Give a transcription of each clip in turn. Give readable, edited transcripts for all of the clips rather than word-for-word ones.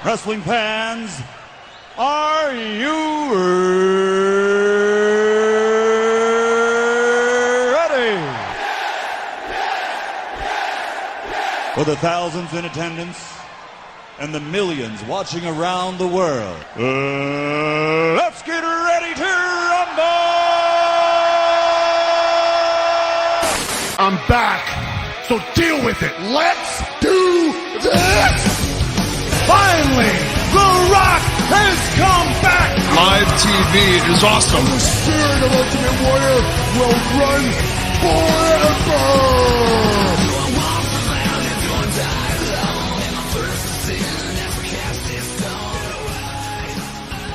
Wrestling fans, are you ready? For the thousands in attendance and the millions watching around the world, let's get ready to rumble! I'm back, so deal with it. Let's do this! Finally, The Rock has come back! Live TV is awesome. The spirit of Ultimate Warrior will run forever!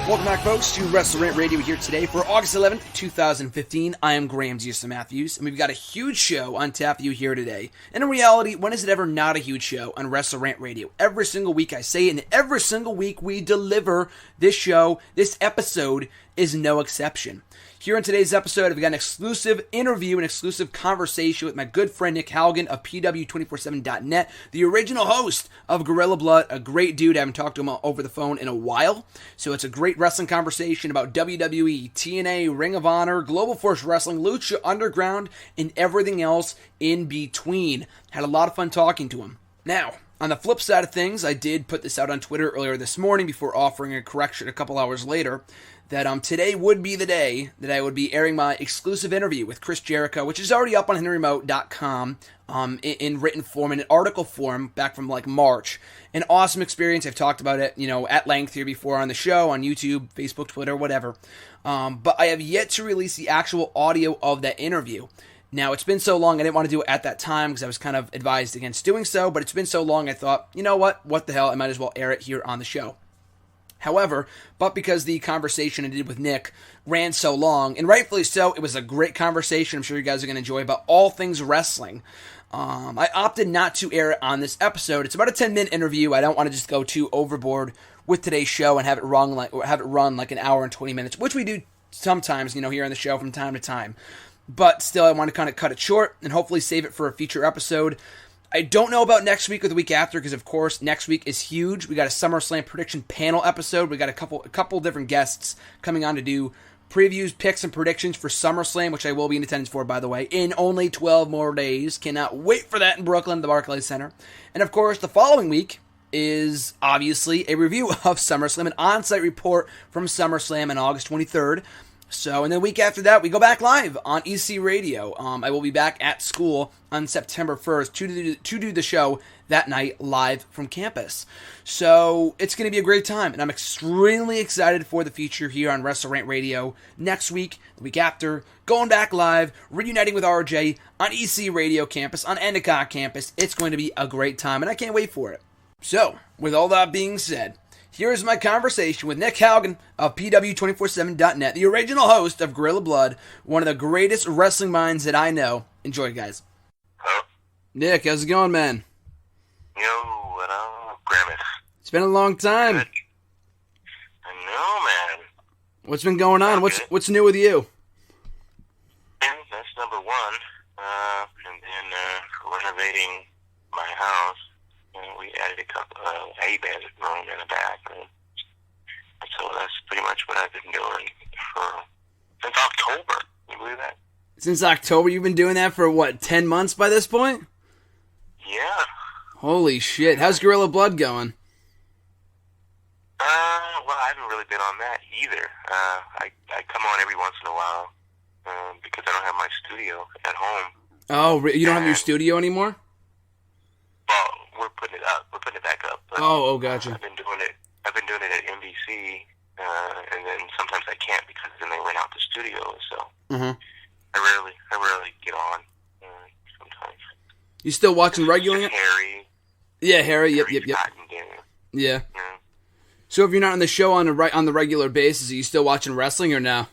Welcome back, folks, to WrestleRant Radio here today for August 11th, 2015. I am Graham GSM Matthews, and we've got a huge show on tap for you here today. And in reality, when is it ever not a huge show on WrestleRant Radio? Every single week I say it, and every single week we deliver this show. This episode is no exception. Here in today's episode, we've got an exclusive interview, an exclusive conversation with my good friend Nick Halgan of PW247.net, the original host of Gorilla Blood, a great dude. I haven't talked to him over the phone in a while, so it's a great wrestling conversation about WWE, TNA, Ring of Honor, Global Force Wrestling, Lucha Underground, and everything else in between. Had a lot of fun talking to him. Now, on the flip side of things, I did put this out on Twitter earlier this morning before offering a correction a couple hours later, that today would be the day that I would be airing my exclusive interview with Chris Jericho, which is already up on HenryMo.com in written form, in an article form, back from like March. An awesome experience. I've talked about it, at length here before on the show, on YouTube, Facebook, Twitter, whatever. But I have yet to release the actual audio of that interview. Now, it's been so long, I didn't want to do it at that time because I was kind of advised against doing so, but it's been so long, I thought, you know what the hell, I might as well air it here on the show. However, but because the conversation I did with Nick ran so long, and rightfully so, it was a great conversation I'm sure you guys are going to enjoy about all things wrestling. I opted not to air it on this episode. It's about a 10-minute interview. I don't want to just go too overboard with today's show and have it run like an hour and 20 minutes, which we do sometimes, here on the show from time to time. But still, I want to kind of cut it short and hopefully save it for a future episode. I don't know about next week or the week after because, of course, next week is huge. We got a SummerSlam prediction panel episode. We got a couple different guests coming on to do previews, picks, and predictions for SummerSlam, which I will be in attendance for, by the way, in only 12 more days. Cannot wait for that in Brooklyn at the Barclays Center. And, of course, the following week is obviously a review of SummerSlam, an on-site report from SummerSlam on August 23rd. So, and then the week after that, we go back live on EC Radio. I will be back at school on September 1st to do the show that night live from campus. So, it's going to be a great time, and I'm extremely excited for the future here on WrestleRant Radio next week, the week after, going back live, reuniting with RJ on EC Radio campus, on Endicott campus. It's going to be a great time, and I can't wait for it. So, with all that being said, here's my conversation with Nick Halgan of PW247.net, the original host of Gorilla Blood, one of the greatest wrestling minds that I know. Enjoy, guys. Hello? Nick, how's it going, man? Yo, what up, Grimace? It's been a long time. Good. I know, man. What's been going on? What's new with you? That's number one. And then renovating my house. We added a couple A-bed room in the back. So that's pretty much what I've been doing since October. Can you believe that? Since October? You've been doing that for, 10 months by this point? Yeah. Holy shit. How's Gorilla Blood going? Well, I haven't really been on that either. I come on every once in a while because I don't have my studio at home. Oh, you don't have your studio anymore? Well, we're putting it up. We're putting it back up. But, oh, gotcha. I've been doing it at NBC, and then sometimes I can't because then they rent out the studio. So I rarely get on. Sometimes. You still watching regularly? Harry. Yeah, Harry. Yep. Yeah. So if you're not on the show on the regular basis, are you still watching wrestling or no?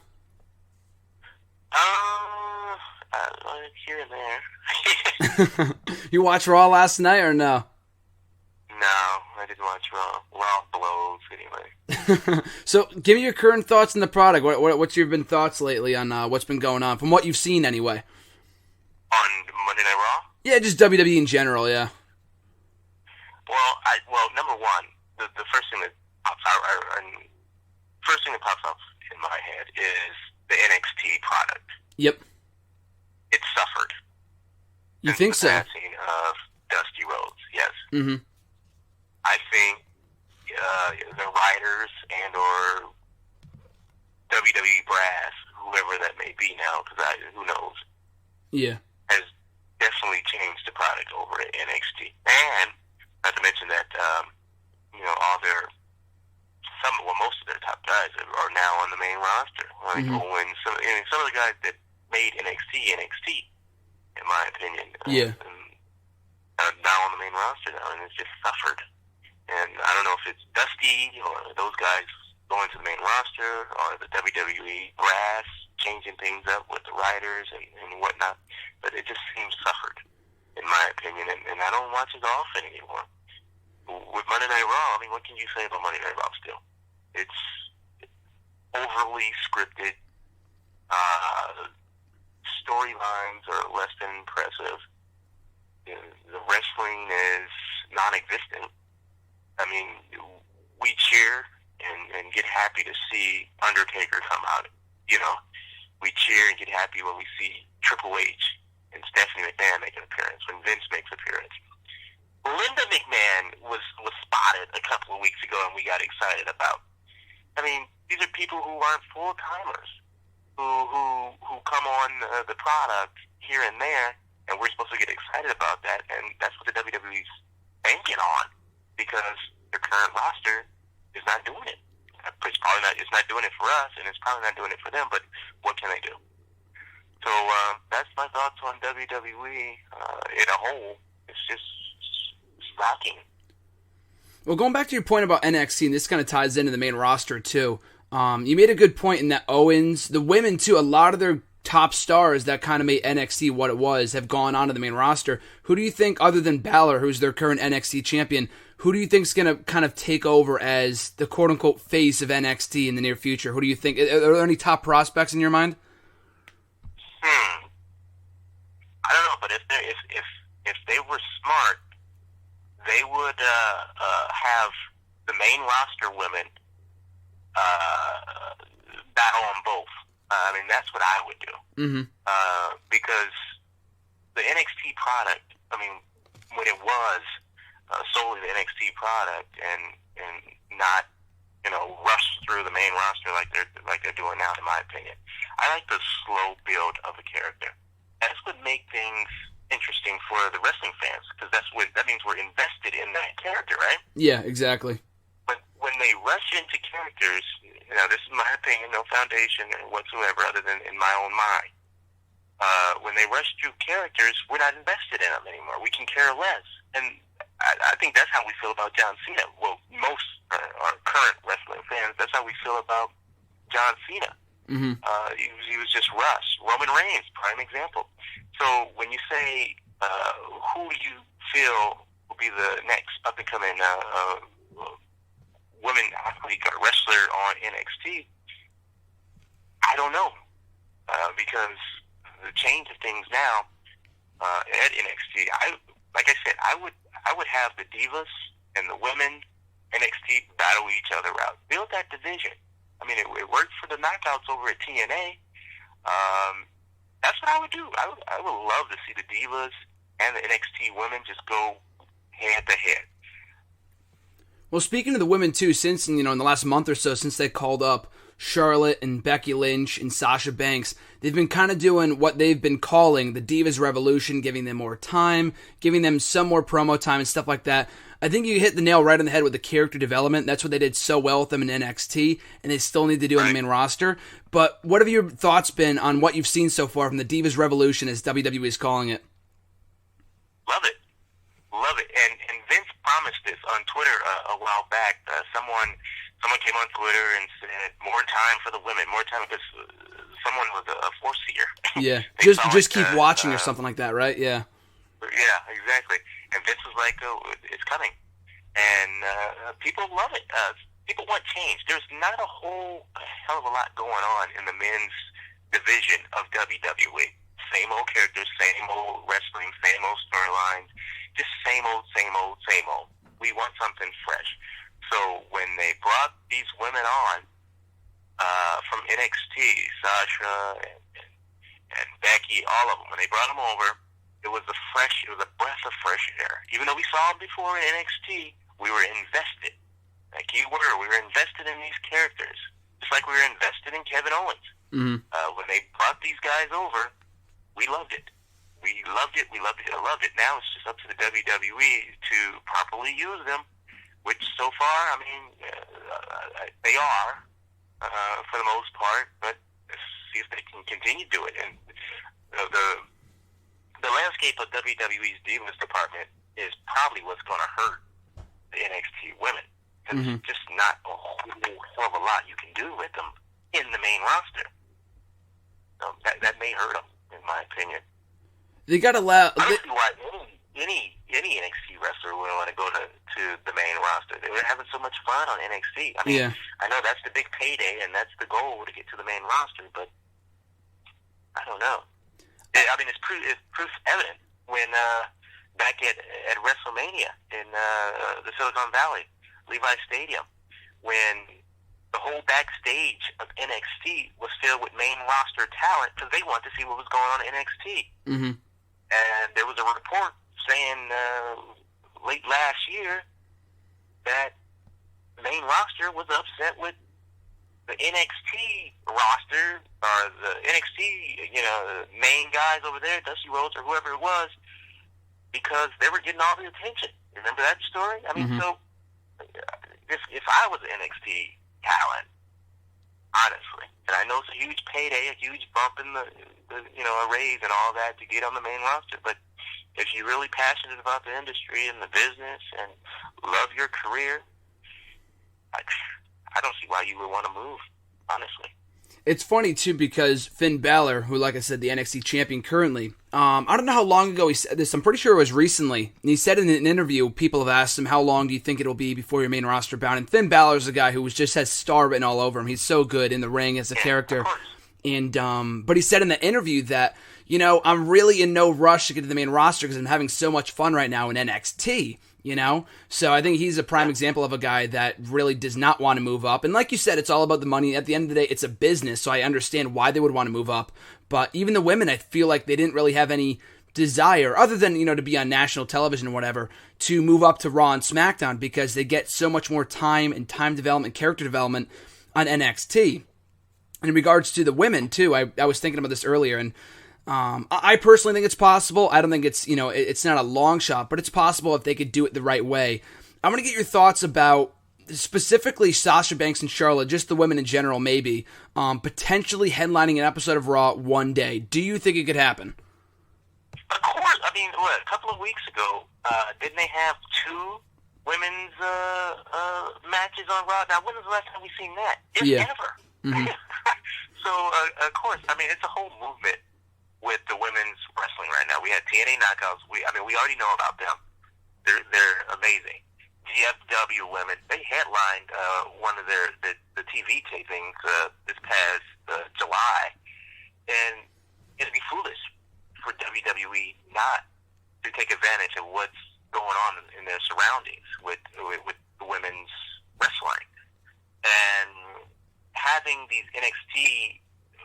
Here and there. You watched Raw last night or no? No, I didn't watch Raw. Raw blows anyway. So give me your current thoughts on the product. What's your thoughts lately on what's been going on, from what you've seen anyway? On Monday Night Raw? Yeah, just WWE in general, yeah. Well, number one, the the first thing that pops out, in my head is the NXT product. Yep. It suffered. You think so? The passing of Dusty Rhodes, yes. Mm-hmm. I think the writers and or WWE brass, whoever that may be now, because who knows? Yeah. Has definitely changed the product over at NXT, and not to mention that most of their top guys are now on the main roster. Like Owens, some of the guys that made NXT, in my opinion. Yeah. Now on the main roster now, and it's just suffered. And I don't know if it's Dusty or those guys going to the main roster or the WWE brass changing things up with the writers and whatnot, but it just seems suffered, in my opinion, and I don't watch it often anymore. With Monday Night Raw, I mean, what can you say about Monday Night Raw still? It's overly scripted. Storylines are less than impressive. The wrestling is non-existent. I mean, we cheer and get happy to see Undertaker come out. We cheer and get happy when we see Triple H and Stephanie McMahon make an appearance, when Vince makes an appearance. Linda McMahon was spotted a couple of weeks ago, and we got excited about. I mean, these are people who aren't full-timers, who come on the product here and there, and we're supposed to get excited about that, and that's what the WWE's banking on, because their current roster is not doing it. It's not doing it for us, and it's probably not doing it for them, but what can they do? So that's my thoughts on WWE in a whole. It's just lacking. Well, going back to your point about NXT, and this kind of ties into the main roster too, you made a good point in that Owens, the women too, a lot of their top stars that kind of made NXT what it was have gone on to the main roster. Who do you think, other than Balor, who's their current NXT champion, who do you think is going to kind of take over as the quote-unquote face of NXT in the near future? Who do you think? Are there any top prospects in your mind? I don't know, but if they were smart, they would have the main roster women battle on both. I mean, that's what I would do. Mm-hmm. Because the NXT product, I mean, when it was solely the NXT product and not, rush through the main roster like they're doing now, in my opinion. I like the slow build of a character. That's what makes things interesting for the wrestling fans, because that means we're invested in that character, right? Yeah, exactly. But when they rush into characters, this is my opinion, no foundation or whatsoever other than in my own mind. When they rush through characters, we're not invested in them anymore. We can care less. And I think that's how we feel about John Cena. Well, most our current wrestling fans, that's how we feel about John Cena. Mm-hmm. He was just rushed. Roman Reigns, prime example. So when you say who do you feel will be the next up-and-coming women athlete or wrestler on NXT, I don't know, because the change of things now at NXT, like I said, I would have the Divas and the women NXT battle each other out. Build that division. I mean, it worked for the knockouts over at TNA. That's what I would do. I would love to see the Divas and the NXT women just go head to head. Well, speaking of the women too, since in the last month or so, since they called up Charlotte and Becky Lynch and Sasha Banks, they've been kind of doing what they've been calling the Divas Revolution, giving them more time, giving them some more promo time and stuff like that. I think you hit the nail right on the head with the character development. That's what they did so well with them in NXT, and they still need to do on the main roster. But what have your thoughts been on what you've seen so far from the Divas Revolution, as WWE is calling it? Love it. And Vince promised this on Twitter a while back. Someone came on Twitter and said, more time for the women, more time, because someone was a foreseer. Yeah, just keep watching or something like that, right? Yeah. Yeah, exactly. And Vince was like, oh, it's coming. And people love it. People want change. There's not a whole hell of a lot going on in the men's division of WWE. Same old characters, same old wrestling, same old storylines, just same old. We want something fresh. So when they brought these women on from NXT, Sasha and Becky, all of them, when they brought them over, it was a breath of fresh air. Even though we saw them before in NXT, we were invested. Like you were, we were invested in these characters, just like we were invested in Kevin Owens. Mm-hmm. When they brought these guys over, we loved it. We loved it. I loved it. Now it's just up to the WWE to properly use them, which so far, I mean, they are for the most part. But let's see if they can continue to do it. And the landscape of WWE's Divas department is probably what's going to hurt the NXT women. There's just not a whole hell of a lot you can do with them in the main roster. That may hurt them, in my opinion. They got to allow. I don't see why any NXT wrestler would want to go to the main roster. They were having so much fun on NXT. I mean, I know that's the big payday and that's the goal to get to the main roster, but I don't know. I mean, it's proof evident when back at WrestleMania in the Silicon Valley, Levi Stadium, when the whole backstage of NXT was filled with main roster talent because they wanted to see what was going on in NXT. Mm-hmm. And there was a report saying late last year that the main roster was upset with the NXT roster, or the NXT, main guys over there, Dusty Rhodes or whoever it was, because they were getting all the attention. Remember that story? I mean, so if I was an NXT talent, honestly, and I know it's a huge payday, a huge bump in the a raise and all that to get on the main roster, but if you're really passionate about the industry and the business and love your career, I don't see why you would want to move, honestly. It's funny, too, because Finn Balor, who, like I said, the NXT champion currently, I don't know how long ago he said this. I'm pretty sure it was recently. And he said in an interview, people have asked him, how long do you think it'll be before your main roster bound? And Finn Balor's a guy who just has star written all over him. He's so good in the ring as a character. And but he said in the interview that, I'm really in no rush to get to the main roster because I'm having so much fun right now in NXT. So I think he's a prime example of a guy that really does not want to move up. And like you said, it's all about the money. At the end of the day, it's a business, so I understand why they would want to move up. But even the women, I feel like they didn't really have any desire, other than, to be on national television or whatever, to move up to Raw and SmackDown because they get so much more time and time development, character development on NXT. And in regards to the women, too, I was thinking about this earlier, and I personally think it's possible. I don't think it's, it's not a long shot, but it's possible if they could do it the right way. I want to get your thoughts about specifically Sasha Banks and Charlotte, just the women in general, maybe, potentially headlining an episode of Raw one day. Do you think it could happen? Of course. I mean, a couple of weeks ago, didn't they have two women's matches on Raw? Now, when was the last time we seen that? If ever. Mm-hmm. So, of course, I mean, it's a whole movement with the women's wrestling right now. We had TNA Knockouts. We already know about them. They're amazing. GFW women, they headlined one of the TV tapings this past July, and it'd be foolish for WWE not to take advantage of what's going on in their surroundings with the women's wrestling. And having these NXT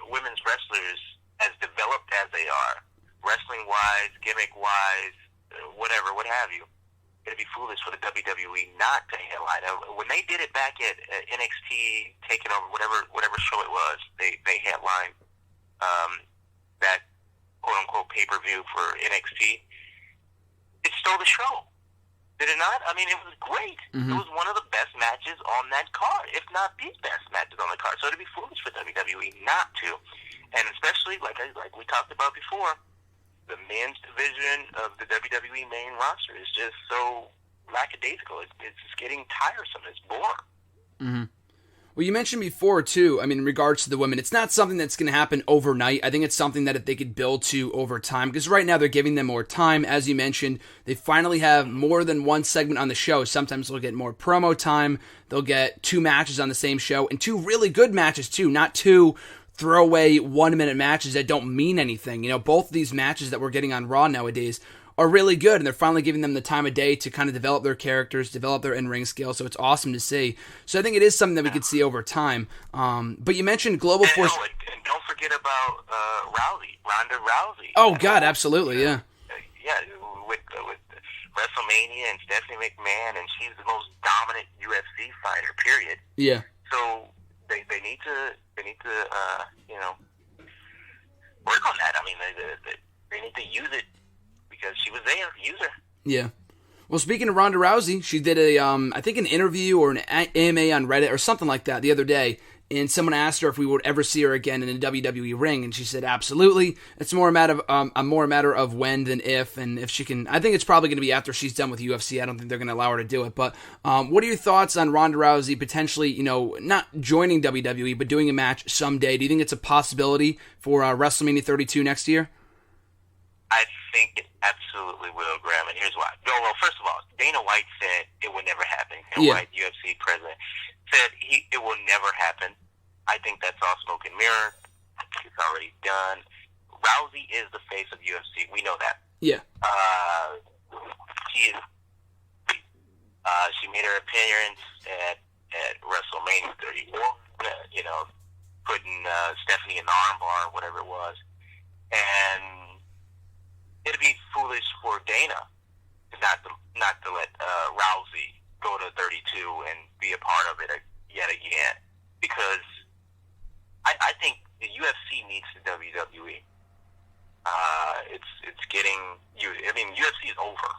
women's wrestlers as developed as they are, wrestling-wise, gimmick-wise, whatever, what have you, it'd be foolish for the WWE not to headline. When they did it back at NXT Taking Over, whatever show it was, they headlined that quote-unquote pay-per-view for NXT. It stole the show. Did it not? I mean, it was great. Mm-hmm. It was one of the best matches on that card, if not the best matches on the card. So it'd be foolish for WWE not to. And especially, like we talked about before, the men's division of the WWE main roster is just so lackadaisical. It's just getting tiresome. It's boring. Mm-hmm. Well, you mentioned before, too, I mean, in regards to the women, it's not something that's going to happen overnight. I think it's something that if they could build to over time, because right now they're giving them more time. As you mentioned, they finally have more than one segment on the show. Sometimes they'll get more promo time. They'll get 2 matches on the same show, and 2 really good matches, too, not 2 throwaway 1-minute matches that don't mean anything. Both of these matches that we're getting on Raw nowadays are really good, and they're finally giving them the time of day to kind of develop their characters, develop their in-ring skill, so it's awesome to see. So I think it is something that we could see over time. But you mentioned Global Force... And don't forget about Ronda Rousey. Oh, God, absolutely, yeah. Yeah, with WrestleMania and Stephanie McMahon, and she's the most dominant UFC fighter, period. Yeah. So they need to work on that. I mean, they need to use it because she was there. Use her. Yeah. Well, speaking of Ronda Rousey, she did I think an interview or an AMA on Reddit or something like that the other day, and someone asked her if we would ever see her again in a WWE ring, and she said absolutely. It's more a matter of when than if, and if she can. I think it's probably going to be after she's done with UFC. I don't think they're going to allow her to do it. But what are your thoughts on Ronda Rousey potentially, not joining WWE but doing a match someday? Do you think it's a possibility for WrestleMania 32 next year? I think it absolutely will, Graham, and here's why. Well, first of all, Dana White said it would never happen. Dana White, UFC president, said it will never happen. I think that's all smoke and mirror. It's already done. Rousey is the face of UFC. We know that. Yeah. She is. She made her appearance at WrestleMania 31. Putting Stephanie in the armbar, whatever it was, and it'd be foolish for Dana not to let Rousey go to 32 and be a part of it yet again, because I think the UFC needs the WWE. It's getting I mean, UFC is over,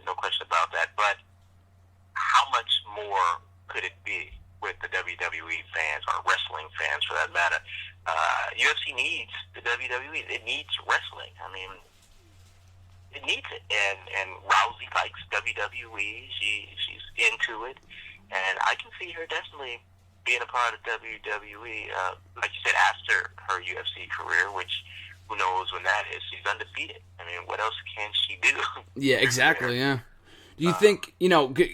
no question about that. But how much more could it be with the WWE fans, or wrestling fans for that matter? UFC needs the WWE. It needs wrestling. I mean, it needs it, and Rousey likes WWE. She's into it, and I can see her definitely being a part of WWE. Like you said, after her UFC career, which who knows when that is. She's undefeated. I mean, what else can she do? Yeah, exactly. Yeah. Do you think,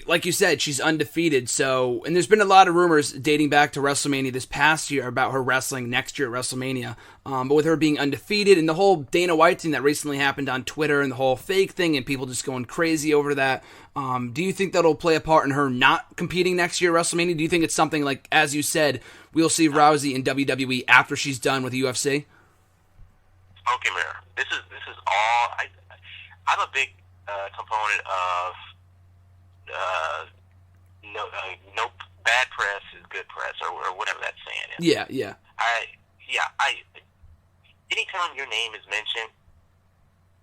like you said, she's undefeated, so, and there's been a lot of rumors dating back to WrestleMania this past year about her wrestling next year at WrestleMania, but with her being undefeated and the whole Dana White thing that recently happened on Twitter and the whole fake thing and people just going crazy over that, do you think that'll play a part in her not competing next year at WrestleMania? Do you think it's something like, as you said, we'll see Rousey in WWE after she's done with UFC? Okay, Mirror. This is all, I'm a big component of no bad press is good press, or whatever that saying is. Yeah. Anytime your name is mentioned,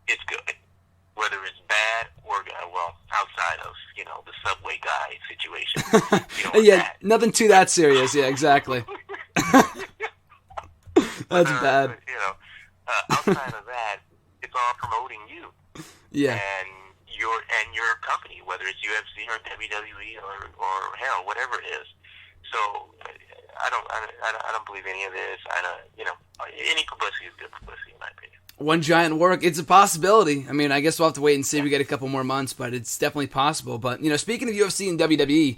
it's good. Whether it's bad or well, outside of the subway guy situation. Yeah, nothing too that serious. Yeah, exactly. That's bad. Outside of that, it's all promoting you. Yeah. And your company, whether it's UFC or WWE or hell, whatever it is. So I don't believe any of this. Any publicity is good publicity in my opinion. One giant work. It's a possibility. I mean, I guess we'll have to wait and see. We get a couple more months, but it's definitely possible. But, speaking of UFC and WWE,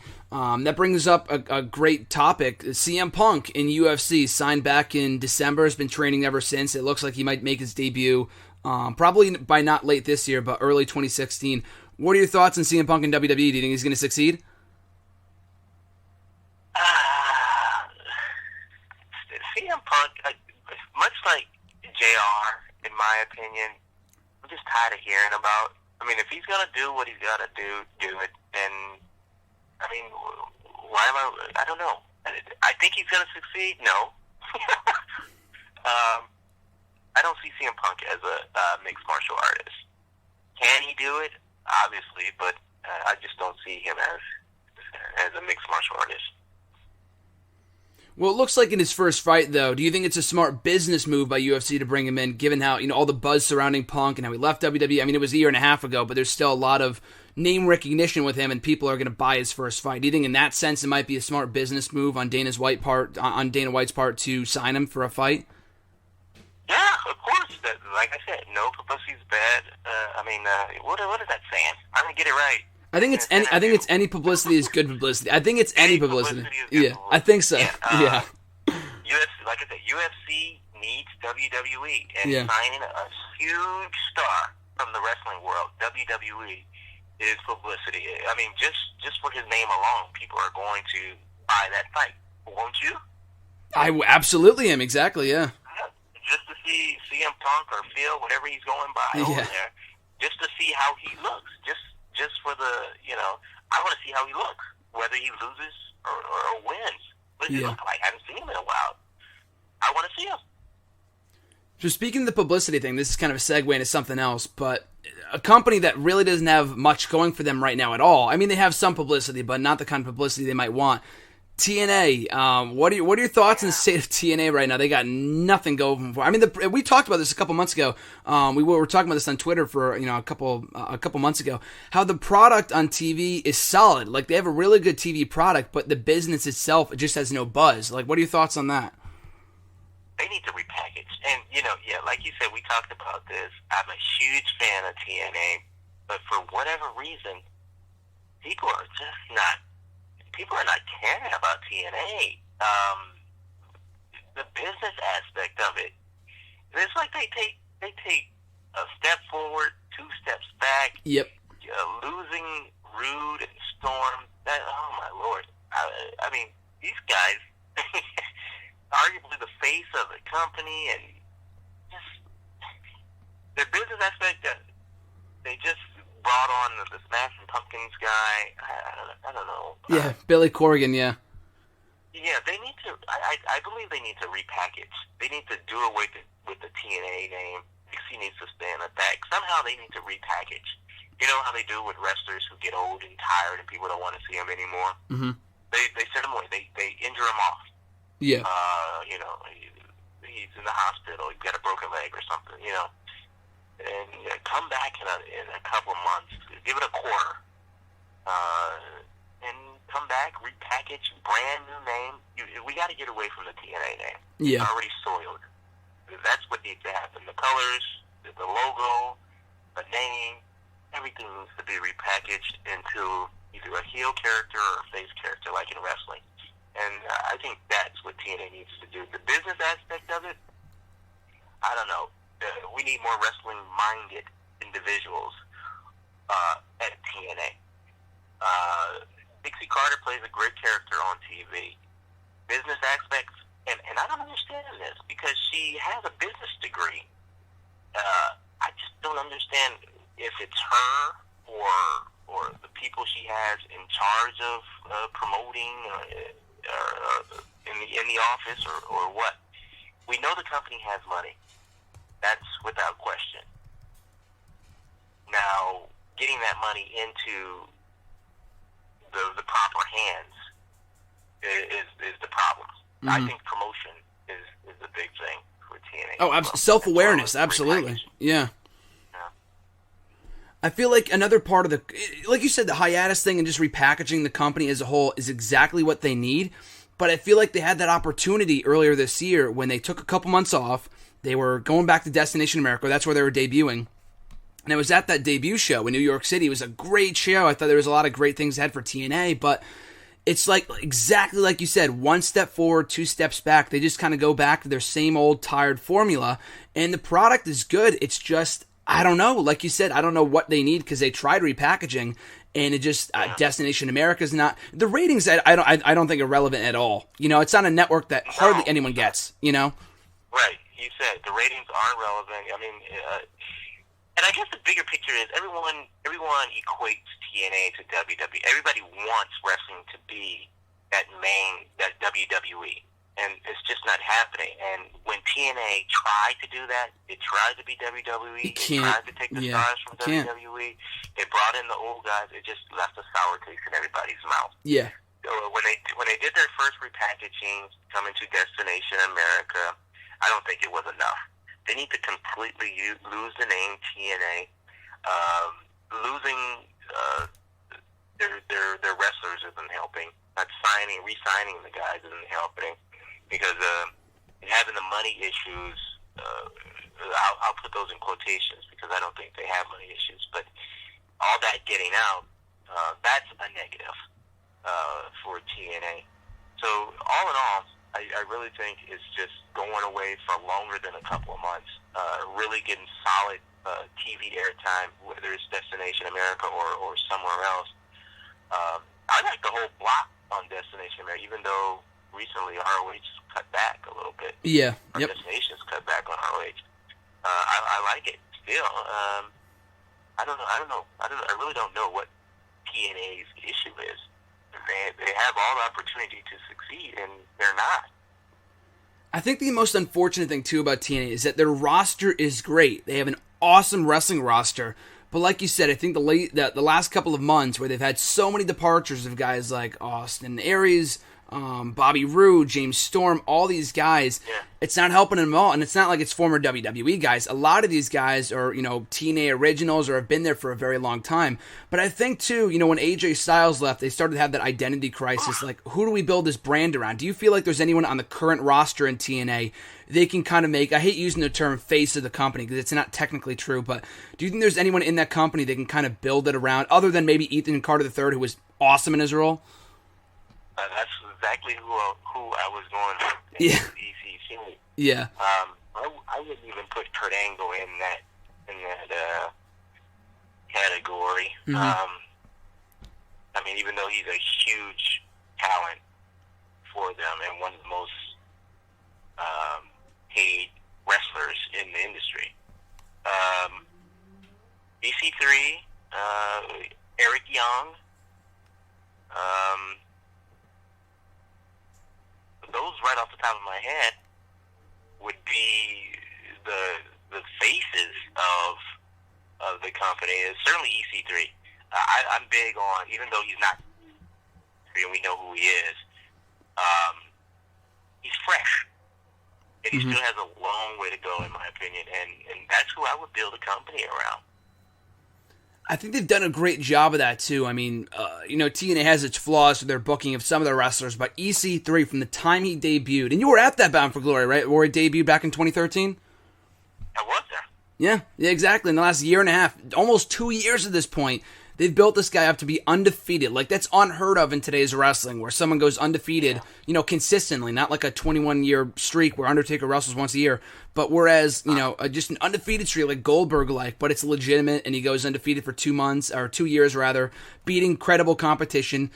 that brings up a great topic. CM Punk in UFC, signed back in December, has been training ever since. It looks like he might make his debut probably by not late this year, but early 2016. What are your thoughts on CM Punk in WWE? Do you think he's going to succeed? CM Punk, much like JR, in my opinion, I'm just tired of hearing about. I mean, if he's gonna do what he's gotta do it. And I mean, why am I don't know. I think he's gonna succeed. No, I don't see CM Punk as a mixed martial artist. Can he do it? Obviously, but I just don't see him as a mixed martial artist. Well, it looks like in his first fight, though, do you think it's a smart business move by UFC to bring him in, given how, all the buzz surrounding Punk and how he left WWE? I mean, it was a year and a half ago, but there's still a lot of name recognition with him, and people are going to buy his first fight. Do you think in that sense it might be a smart business move on Dana White's part to sign him for a fight? Yeah, of course. Like I said, no publicity is bad. What is that saying? I'm going to get it right. I think it's any publicity is good publicity. I think it's any publicity. Yeah, I think so. Yeah. UFC, like I said, UFC needs WWE, and Yeah. signing a huge star from the wrestling world. WWE is publicity. I mean, just for his name alone, people are going to buy that fight. Won't you? I absolutely am. Exactly, yeah. Just to see CM Punk or Phil, whatever he's going by over there, just to see how he looks. Just for the, I want to see how he looks, whether he loses or wins. What does he look like? I haven't seen him in a while. I want to see him. So speaking of the publicity thing, this is kind of a segue into something else, but a company that really doesn't have much going for them right now at all. I mean, they have some publicity, but not the kind of publicity they might want. TNA, what are your thoughts on the state of TNA right now? They got nothing going for. I mean, we talked about this a couple months ago. We were talking about this on Twitter for a couple months ago. How the product on TV is solid. Like they have a really good TV product, but the business itself it just has no buzz. Like, what are your thoughts on that? They need to repackage, and like you said, we talked about this. I'm a huge fan of TNA, but for whatever reason, people are not caring about TNA. The business aspect of it, it's like they take a step forward, 2 steps back. Yep. Losing Rude and Storm. Oh my Lord! I mean, these guys, arguably the face of the company, and just their business aspect. They just brought on the Smashing Pumpkins guy. I don't know. Yeah, Billy Corgan. Yeah. Yeah, they need to. I believe they need to repackage. They need to do away with the TNA name. Dixie needs to stay in the back. Somehow they need to repackage. You know how they do with wrestlers who get old and tired and people don't want to see them anymore. Mm-hmm. They send them away. They injure them off. Yeah. He's in the hospital. He's got a broken leg or something. And come back in a couple of months. Give it a quarter. And come back, repackage, brand new name. We got to get away from the TNA name. Yeah. It's already soiled. That's what needs to happen. The colors, the logo, the name, everything needs to be repackaged into either a heel character or a face character, like in wrestling. And I think that's what TNA needs to do. The business aspect of it, I don't know. We need more wrestling-minded individuals at TNA. Dixie Carter plays a great character on TV. Business aspects, and I don't understand this because she has a business degree. I just don't understand if it's her or the people she has in charge of promoting or in the office or what. We know the company has money. That's without question. Now, getting that money into the proper hands is the problem. Mm-hmm. I think promotion is the big thing for TNA. Oh, self-awareness, absolutely. Yeah. I feel like another part of like you said, the hiatus thing and just repackaging the company as a whole is exactly what they need. But I feel like they had that opportunity earlier this year when they took a couple months off. They were going back to Destination America. That's where they were debuting. And it was at that debut show in New York City. It was a great show. I thought there was a lot of great things ahead for TNA, but it's like exactly like you said, 1 step forward, 2 steps back. They just kind of go back to their same old tired formula, and the product is good. It's just, I don't know. Like you said, I don't know what they need because they tried repackaging, and it just Destination America's not. The ratings I don't think are relevant at all. It's on a network that hardly anyone gets. Right. You said the ratings aren't relevant. I mean, and I guess the bigger picture is everyone equates TNA to WWE. Everybody wants wrestling to be that WWE, and it's just not happening. And when TNA tried to do that, it tried to be WWE. It tried to take the stars from WWE. It brought in the old guys. It just left a sour taste in everybody's mouth. Yeah. So when they did their first repackaging, coming to Destination America, I don't think it was enough. They need to completely lose the name TNA. Losing their wrestlers isn't helping. Not re-signing the guys isn't helping because having the money issues. I'll put those in quotations because I don't think they have money issues. But all that getting out, that's a negative for TNA. So all in all, I really think it's just going away for longer than a couple of months, really getting solid TV airtime, whether it's Destination America or somewhere else. I like the whole block on Destination America, even though recently ROH cut back a little bit. Yeah. Yep. Destination's cut back on ROH. I like it still. I don't know. I really don't know what TNA's issue is. They have all the opportunity to succeed, and they're not. I think the most unfortunate thing, too, about TNA is that their roster is great. They have an awesome wrestling roster. But like you said, I think the last couple of months where they've had so many departures of guys like Austin Aries, Bobby Roode, James Storm, all these guys, it's not helping them all. And it's not like it's former WWE guys. A lot of these guys are, TNA originals or have been there for a very long time. But I think, too, when AJ Styles left, they started to have that identity crisis. Like, who do we build this brand around? Do you feel like there's anyone on the current roster in TNA they can kind of make, I hate using the term face of the company because it's not technically true, but do you think there's anyone in that company they can kind of build it around, other than maybe Ethan Carter III, who was awesome in his role? That's exactly who I was going with. Yeah. ECC. Yeah. I wouldn't even put Kurt Angle in that category. Mm-hmm. I mean, even though he's a huge talent for them and one of the most paid wrestlers in the industry. EC3, Eric Young, those right off the top of my head would be the faces of the company. Certainly EC3. I'm big on, even though he's not, we know who he is, he's fresh. And he still has a long way to go, in my opinion. And that's who I would build a company around. I think they've done a great job of that, too. I mean, TNA has its flaws with their booking of some of their wrestlers, but EC3, from the time he debuted, and you were at that Bound for Glory, right, where he debuted back in 2013? I was there. Yeah, exactly. In the last year and a half, almost 2 years at this point, they've built this guy up to be undefeated. Like, that's unheard of in today's wrestling, where someone goes undefeated, consistently, not like a 21-year streak where Undertaker wrestles once a year, but whereas, just an undefeated streak like Goldberg-like, but it's legitimate, and he goes undefeated for 2 months, or 2 years rather, beating credible competition.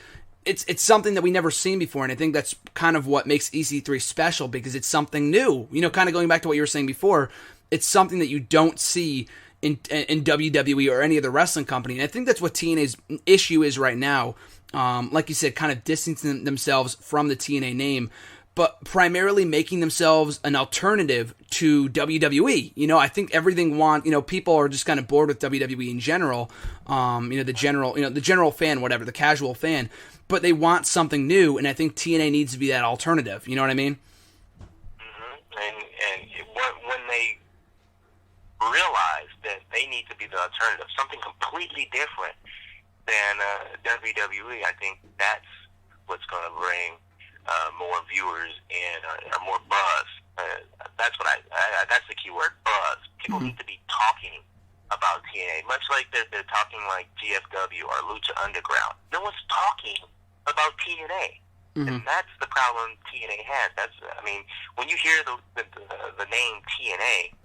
It's something that we never seen before, and I think that's kind of what makes EC3 special, because it's something new. Kind of going back to what you were saying before, it's something that you don't see in WWE or any other wrestling company. And I think that's what TNA's issue is right now. Like you said, kind of distancing themselves from the TNA name, but primarily making themselves an alternative to WWE. I think people are just kind of bored with WWE in general. The general fan, whatever, the casual fan, but they want something new, and I think TNA needs to be that alternative. You know what I mean? Mm-hmm. And when they realize that they need to be the alternative, something completely different than WWE, I think that's what's going to bring more viewers and more buzz. That's the key word, buzz. People need to be talking about TNA, much like they're talking like GFW or Lucha Underground. No one's talking about TNA. And that's the problem TNA has. When you hear the name TNA,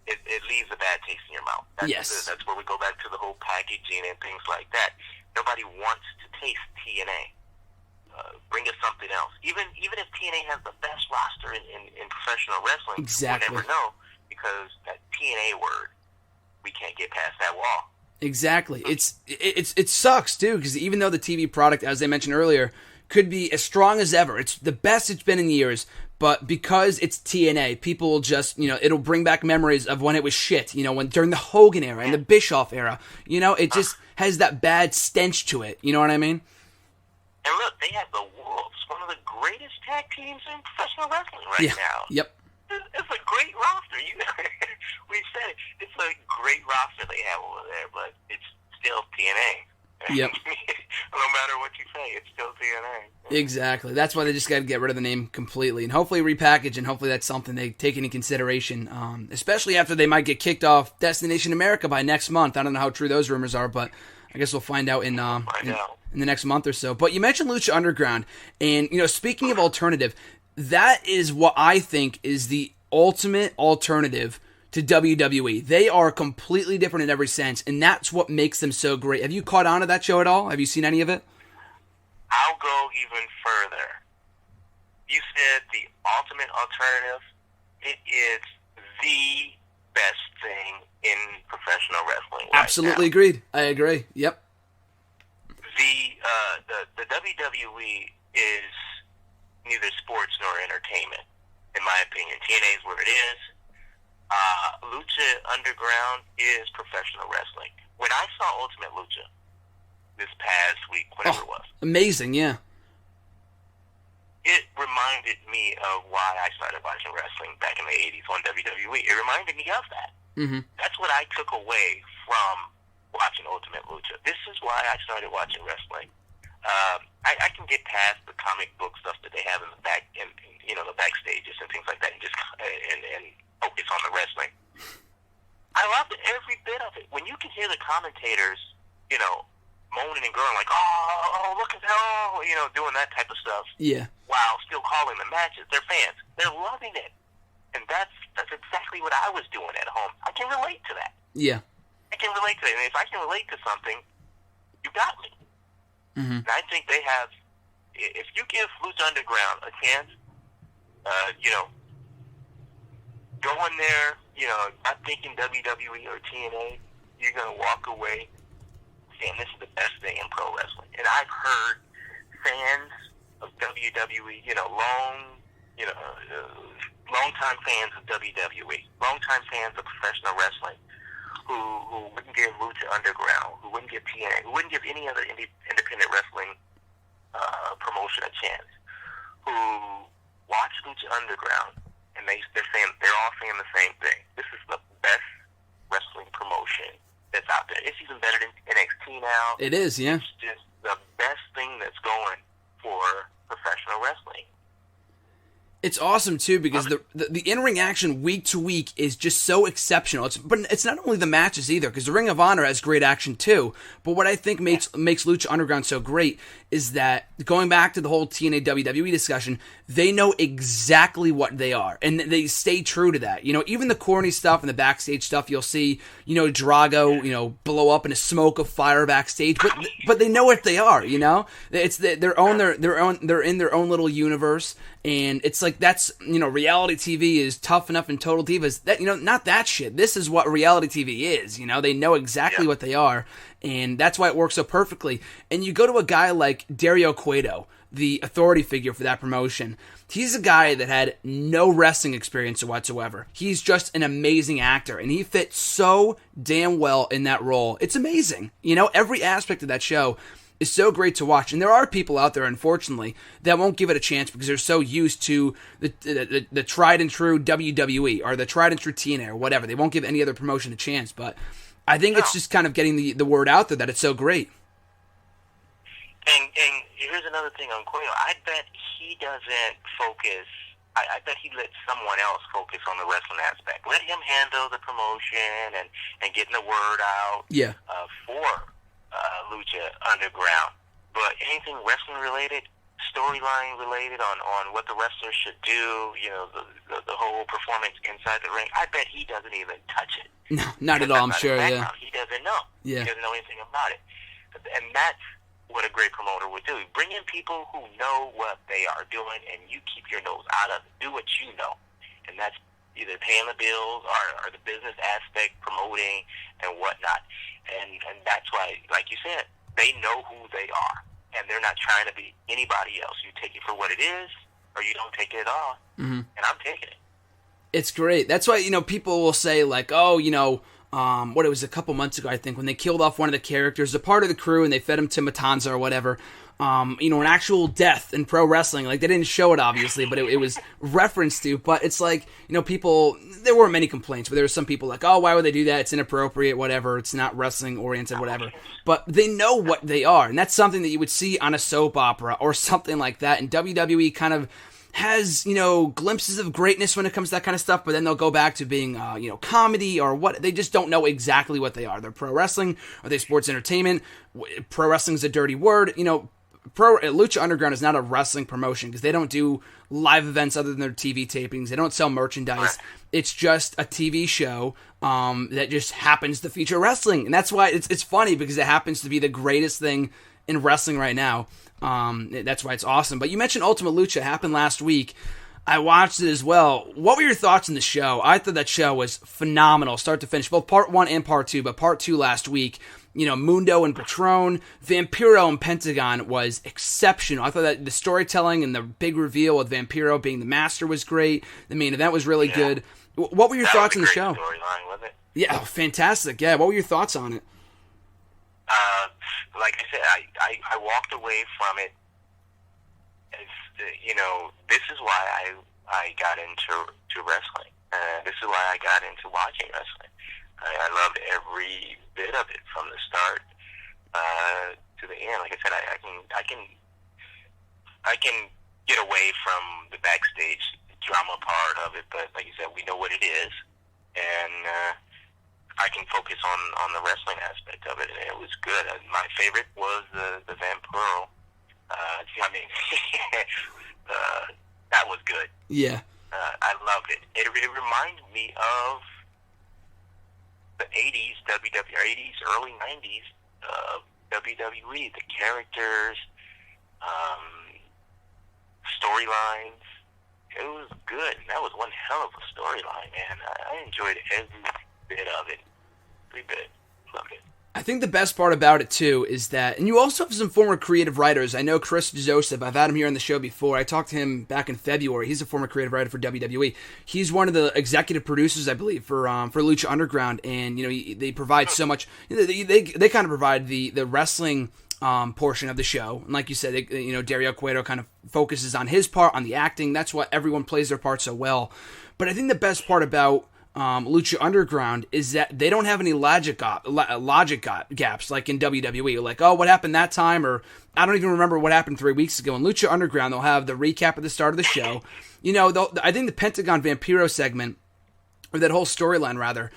it leaves a bad taste in your mouth. That's where we go back to the whole packaging and things like that. Nobody wants to taste TNA. Bring us something else. Even if TNA has the best roster in professional wrestling, exactly. We'll never know, because that TNA word, we can't get past that wall. Exactly. It sucks too, because even though the TV product, as I mentioned earlier, could be as strong as ever, it's the best it's been in years. But because it's TNA, people will just, it'll bring back memories of when it was shit, when during the Hogan era and the Bischoff era, it just has that bad stench to it. You know what I mean? And look, they have the Wolves, one of the greatest tag teams in professional wrestling now. Yep. It's a great roster. We said it. It's a great roster they have over there, but it's still TNA. Yep. No matter what you say, it's still TNA. Exactly. That's why they just got to get rid of the name completely and hopefully repackage, and hopefully that's something they take into consideration, especially after they might get kicked off Destination America by next month. I don't know how true those rumors are, but I guess we'll find out in the next month or so. But you mentioned Lucha Underground, and speaking of alternative, that is what I think is the ultimate alternative to WWE. They are completely different in every sense, and that's what makes them so great. Have you caught on to that show at all? Have you seen any of it? I'll go even further. You said the ultimate alternative. It is the best thing in professional wrestling right Absolutely now. agreed. I agree. Yep. The WWE is neither sports nor entertainment, in my opinion. TNA is where it is. Lucha Underground is professional wrestling. When I saw Ultima Lucha this past week, whatever it was, Amazing, yeah. it reminded me of why I started watching wrestling back in the 80s on WWE. It reminded me of that. Mm-hmm. That's what I took away from watching Ultimate Lucha. This is why I started watching wrestling. I can get past the comic book stuff that they have in the back, in the backstages and things like that, and just and focus on the wrestling. I loved every bit of it. When you can hear the commentators, moaning and groaning like, oh, look at that, doing that type of stuff. Yeah. While still calling the matches, they're fans. They're loving it, and that's exactly what I was doing at home. I can relate to that. Yeah. I can relate to it. And if I can relate to something, you got me. Mm-hmm. And I think they have, if you give Lucha Underground a chance, go in there, not thinking WWE or TNA, you're going to walk away saying this is the best thing in pro wrestling. And I've heard fans of WWE, long-time fans of WWE, long-time fans of professional wrestling, who wouldn't give Lucha Underground, who wouldn't give TNA, who wouldn't give any other independent wrestling promotion a chance, who watch Lucha Underground, and they're all saying the same thing. This is the best wrestling promotion that's out there. It's even better than NXT now. It is, yeah. It's just the best thing that's going for professional wrestling. It's awesome too because the in-ring action week to week is just so exceptional. But it's not only the matches either, because the Ring of Honor has great action too. But what I think makes Lucha Underground so great is that, going back to the whole TNA WWE discussion, they know exactly what they are, and they stay true to that. Even the corny stuff and the backstage stuff, you'll see, Drago, blow up in a smoke of fire backstage, but they know what they are. It's they're in their own little universe. And it's like, that's, reality TV is tough enough and Total Divas. That, not that shit. This is what reality TV is. They know exactly what they are. And that's why it works so perfectly. And you go to a guy like Dario Cueto, the authority figure for that promotion. He's a guy that had no wrestling experience whatsoever. He's just an amazing actor. And he fits so damn well in that role. It's amazing. Every aspect of that show is so great to watch. And there are people out there, unfortunately, that won't give it a chance because they're so used to the tried and true WWE or the tried and true TNA or whatever. They won't give any other promotion a chance. But I think it's just kind of getting the word out there that it's so great. And here's another thing on Cueto. I bet he doesn't focus. I bet he lets someone else focus on the wrestling aspect. Let him handle the promotion and getting the word out for Lucha Underground. But anything wrestling related, storyline related on what the wrestlers should do, the whole performance inside the ring, I bet he doesn't even touch it. No, not at all, I'm sure, yeah. He doesn't know. Yeah. He doesn't know anything about it. And that's what a great promoter would do. Bring in people who know what they are doing, and you keep your nose out of it. Do what you know. And that's either paying the bills or the business aspect, promoting, and whatnot. And that's why, like you said, they know who they are. And they're not trying to be anybody else. You take it for what it is, or you don't take it at all. Mm-hmm. And I'm taking it. It's great. That's why, people will say, like, oh, what it was a couple months ago, I think, when they killed off one of the characters, a part of the crew, and they fed him to Matanza or whatever. An actual death in pro wrestling. Like, they didn't show it, obviously, but it was referenced to. But it's like, people, there weren't many complaints, but there were some people like, oh, why would they do that? It's inappropriate, whatever. It's not wrestling-oriented, whatever. But they know what they are, and that's something that you would see on a soap opera or something like that. And WWE kind of has, glimpses of greatness when it comes to that kind of stuff, but then they'll go back to being, comedy or what. They just don't know exactly what they are. They're pro wrestling. Are they sports entertainment? Pro wrestling's a dirty word. Lucha Underground is not a wrestling promotion because they don't do live events other than their TV tapings. They don't sell merchandise. Right. It's just a TV show that just happens to feature wrestling, and that's why it's funny because it happens to be the greatest thing in wrestling right now. That's why it's awesome. But you mentioned Ultima Lucha. It happened last week. I watched it as well. What were your thoughts on the show? I thought that show was phenomenal, start to finish, both part 1 and part 2, but part 2 last week. Mundo and Patron, Vampiro and Pentagon was exceptional. I thought that the storytelling and the big reveal with Vampiro being the master was great. The main event was really good. What were your thoughts on the show? Storyline, wasn't it? Yeah, fantastic. Yeah, what were your thoughts on it? Like I said, I walked away from it as, this is why I got into wrestling. This is why I got into watching wrestling. I loved every bit of it from the start to the end. Like I said, I can get away from the backstage drama part of it, but like you said, we know what it is, and I can focus on the wrestling aspect of it, and it was good. My favorite was the Vampiro. That was good. Yeah. I loved it. It reminded me of the 80s, early 90s WWE. The characters, storylines. It was good. And that was one hell of a storyline, man. I enjoyed every bit of it. Every bit. Loved it. I think the best part about it, too, is that, and you also have some former creative writers. I know Chris Joseph. I've had him here on the show before. I talked to him back in February. He's a former creative writer for WWE. He's one of the executive producers, I believe, for Lucha Underground, and they provide so much. They kind of provide the wrestling portion of the show, and like you said, Dario Cueto kind of focuses on his part, on the acting. That's why everyone plays their part so well. But I think the best part about Lucha Underground is that they don't have any logic gaps like in WWE. Like, oh, what happened that time? Or I don't even remember what happened 3 weeks ago. In Lucha Underground, they'll have the recap at the start of the show. I think the Pentagon Vampiro segment, or that whole storyline rather,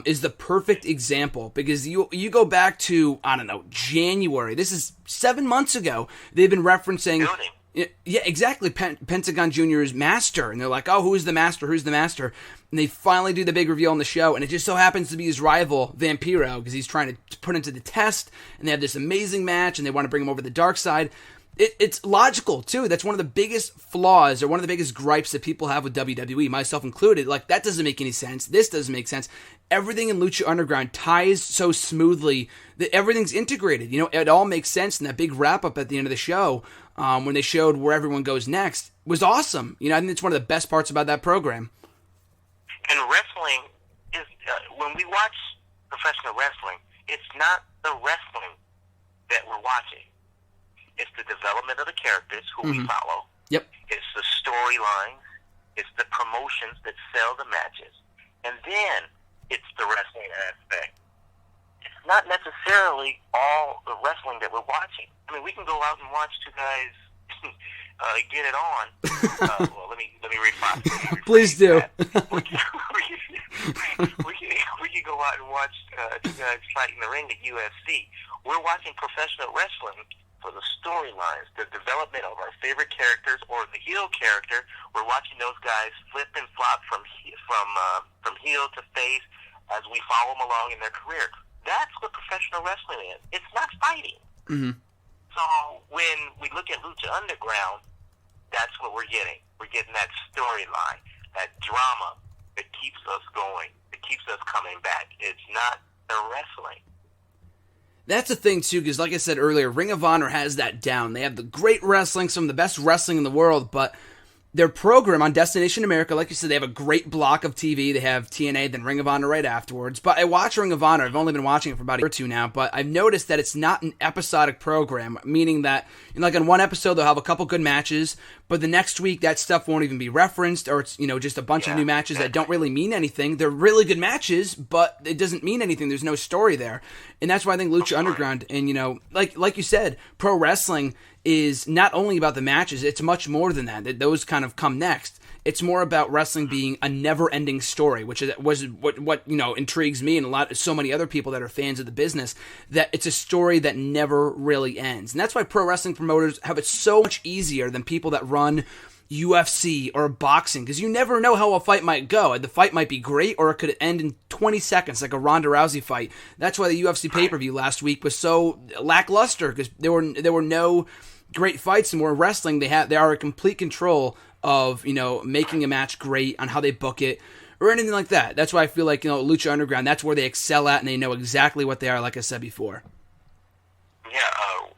is the perfect example because you go back to, I don't know, January. This is 7 months ago. They've been referencing... Yeah, exactly. Pentagon Jr.'s master. And they're like, oh, who's the master? Who's the master? And they finally do the big reveal on the show. And it just so happens to be his rival, Vampiro, because he's trying to put him to the test. And they have this amazing match, and they want to bring him over the dark side. It's logical, too. That's one of the biggest flaws, or one of the biggest gripes that people have with WWE, myself included. Like, that doesn't make any sense. This doesn't make sense. Everything in Lucha Underground ties so smoothly that everything's integrated. It all makes sense. And that big wrap-up at the end of the show, when they showed where everyone goes next, was awesome. I think it's one of the best parts about that program. And wrestling is, when we watch professional wrestling, it's not the wrestling that we're watching. It's the development of the characters who we follow. Yep. It's the storylines. It's the promotions that sell the matches. And then it's the wrestling aspect. It's not necessarily all the wrestling that we're watching. I mean, we can go out and watch two guys get it on. Well, let me rephrase. Please do. We can go out and watch two guys fight in the ring at UFC. We're watching professional wrestling for the storylines, the development of our favorite characters or the heel character. We're watching those guys flip and flop from heel to face as we follow them along in their career. That's what professional wrestling is. It's not fighting. Mm-hmm. So when we look at Lucha Underground, that's what we're getting. We're getting that storyline, that drama that keeps us going, that keeps us coming back. It's not the wrestling. That's the thing, too, because like I said earlier, Ring of Honor has that down. They have the great wrestling, some of the best wrestling in the world, but their program on Destination America, like you said, they have a great block of TV. They have TNA, then Ring of Honor right afterwards. But I watch Ring of Honor. I've only been watching it for about a year or two now, but I've noticed that it's not an episodic program, meaning that like in one episode they'll have a couple good matches, but the next week that stuff won't even be referenced, or it's just a bunch of new matches that don't really mean anything. They're really good matches, but it doesn't mean anything. There's no story there. And that's why I think Lucha Underground and like you said, pro wrestling is not only about the matches, it's much more than that. Those kind of come next. It's more about wrestling being a never-ending story, which was what intrigues me and so many other people that are fans of the business, that it's a story that never really ends. And that's why pro wrestling promoters have it so much easier than people that run UFC or boxing, because you never know how a fight might go. The fight might be great, or it could end in 20 seconds, like a Ronda Rousey fight. That's why the UFC pay-per-view last week was so lackluster, because there were no great fights, and where wrestling they are in complete control of making a match great, on how they book it or anything like that. That's why I feel like Lucha Underground, that's where they excel at, and they know exactly what they are, like I said before. Yeah,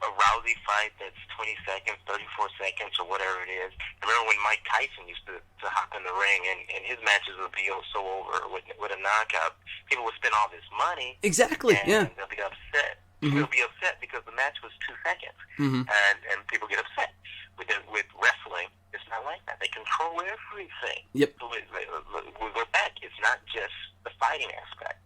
a Rousey fight that's 20 seconds, 34 seconds, or whatever it is. I remember when Mike Tyson used to hop in the ring, and his matches would be so over with a knockout. People would spend all this money. Exactly, and yeah. they'll be upset. Mm-hmm. They'll be upset because the match was 2 seconds, Mm-hmm. and people get upset. With wrestling, it's not like that. They control everything. Yep. So we're back. It's not just the fighting aspect.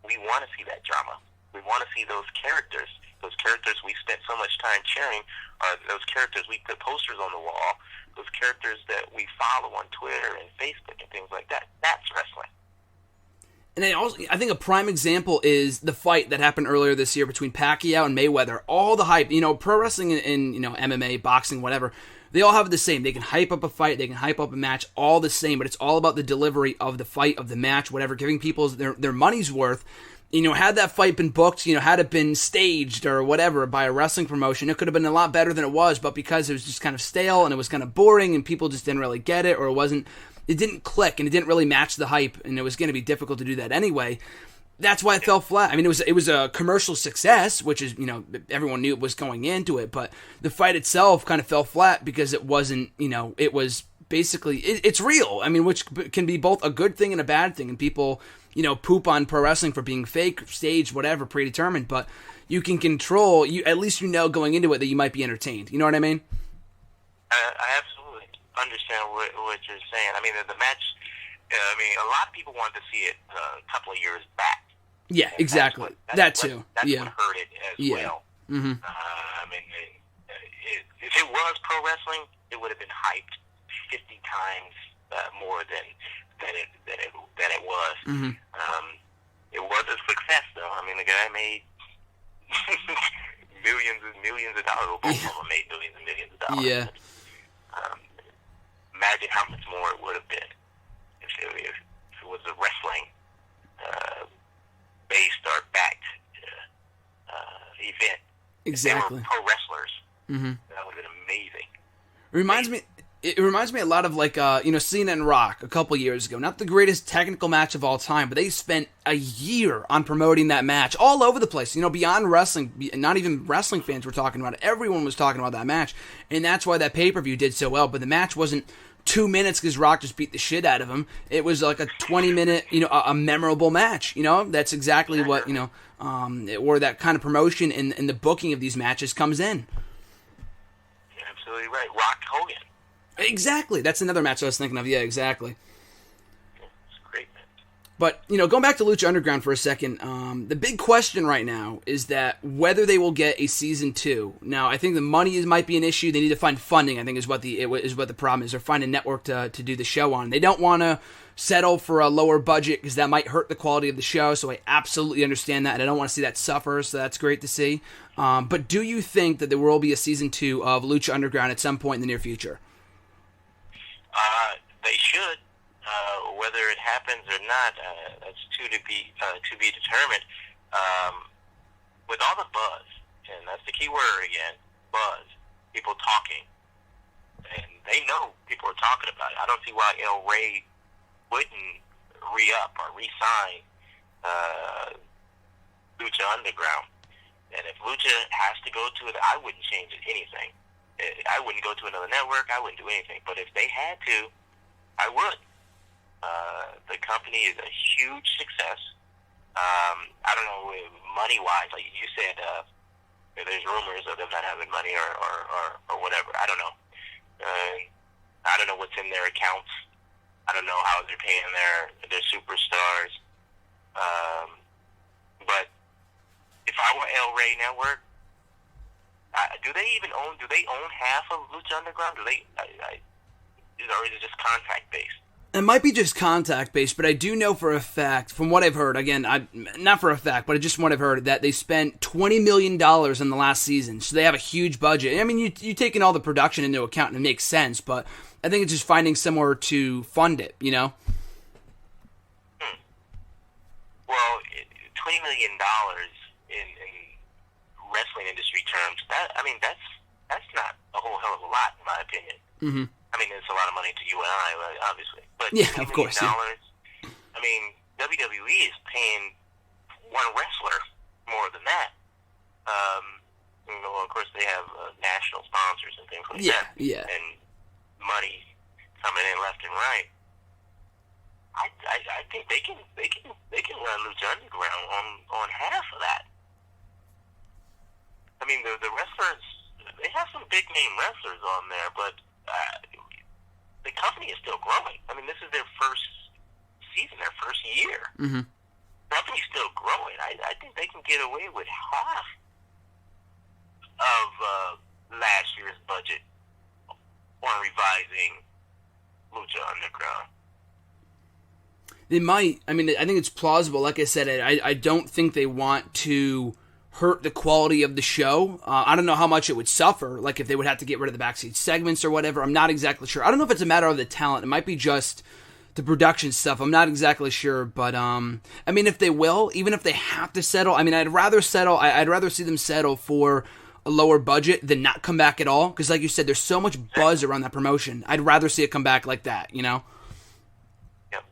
We want to see that drama. We want to see those characters. Those characters we spent so much time cheering are those characters we put posters on the wall. Those characters that we follow on Twitter and Facebook and things like that. That's wrestling. And I think a prime example is the fight that happened earlier this year between Pacquiao and Mayweather. All the hype, pro wrestling and MMA, boxing, whatever, they all have the same. They can hype up a fight, they can hype up a match, all the same, but it's all about the delivery of the fight, of the match, whatever, giving people their money's worth. Had that fight been booked, had it been staged or whatever by a wrestling promotion, it could have been a lot better than it was, but because it was just kind of stale and it was kind of boring and people just didn't really get it, or it didn't click and it didn't really match the hype, and it was going to be difficult to do that anyway. That's why it fell flat. I mean, it was a commercial success, which is, everyone knew it was going into it, but the fight itself kind of fell flat because it wasn't, it was basically, it's real. I mean, which can be both a good thing and a bad thing, and people, poop on pro wrestling for being fake, staged, whatever, predetermined, but you can control, at least going into it that you might be entertained. You know what I mean? I absolutely understand what you're saying. I mean, the match, a lot of people wanted to see it a couple of years back. Yeah, And exactly. That's too. What Yeah. hurt it as well. Mm-hmm. If it was pro wrestling, it would have been hyped 50 times more than it was. Mm-hmm. It was a success, though. I mean, the guy made millions and millions of dollars. Well, both of them made millions and millions of dollars. Yeah. Imagine how much more it would have been if it was a wrestling based or backed event. Exactly. They were pro wrestlers. Mm-hmm. That would have been amazing. It reminds me a lot of Cena and Rock a couple years ago. Not the greatest technical match of all time, but they spent a year on promoting that match all over the place. Beyond wrestling, not even wrestling fans were talking about it. Everyone was talking about that match, and that's why that pay-per-view did so well. But the match wasn't 2 minutes because Rock just beat the shit out of him. It was like a 20-minute, a memorable match. That's exactly what where that kind of promotion and the booking of these matches comes in. You're absolutely right. Rock Hogan. Exactly. That's another match I was thinking of. Yeah, exactly. It's great. But, going back to Lucha Underground for a second, the big question right now is that whether they will get a Season 2. Now, I think the money might be an issue. They need to find funding, I think, is what the problem is. Or find a network to do the show on. They don't want to settle for a lower budget because that might hurt the quality of the show, so I absolutely understand that, and I don't want to see that suffer, so that's great to see. But do you think that there will be a Season 2 of Lucha Underground at some point in the near future? They should. Whether it happens or not, that's to be determined. With all the buzz, and that's the key word again, buzz, people talking, and they know people are talking about it. I don't see why El Rey wouldn't re-up or re-sign Lucha Underground. And if Lucha has to go to it, I wouldn't change anything. I wouldn't go to another network. I wouldn't do anything. But if they had to, I would. The company is a huge success. I don't know, money-wise, like you said, there's rumors of them not having money or whatever. I don't know. I don't know what's in their accounts. I don't know how they're paying their superstars. But if I were El Rey Network, Do they own half of Lucha Underground? Or is it just contact based? It might be just contact based, but I do know for a fact, from what I've heard, again, not for a fact, but just from what I've heard, that they spent $20 million in the last season, so they have a huge budget. I mean, you taking all the production into account, and it makes sense, but I think it's just finding somewhere to fund it, you know? Well, $20 million in wrestling industry terms, that's not a whole hell of a lot, in my opinion. Mm-hmm. I mean, it's a lot of money to you and I, obviously. But yeah, of course. Yeah. I mean, WWE is paying one wrestler more than that. Of course, they have national sponsors and things like that. Yeah. And money coming in left and right. I think they can run Lucha Underground on half of that. I mean, the wrestlers, they have some big name wrestlers on there, but the company is still growing. I mean, this is their first season, their first year. Mm-hmm. The company's still growing. I think they can get away with half of last year's budget on revising Lucha Underground. They might. I mean, I think it's plausible. Like I said, I don't think they want to hurt the quality of the show. I don't know how much it would suffer, like if they would have to get rid of the backstage segments or whatever. I'm not exactly sure. I don't know if it's a matter of the talent. It might be just the production stuff. I'm not exactly sure, but I mean, if they will, even if they have to settle, I mean, I'd rather see them settle for a lower budget than not come back at all, because like you said, there's so much buzz around that promotion. I'd rather see it come back like that, you know? Yep.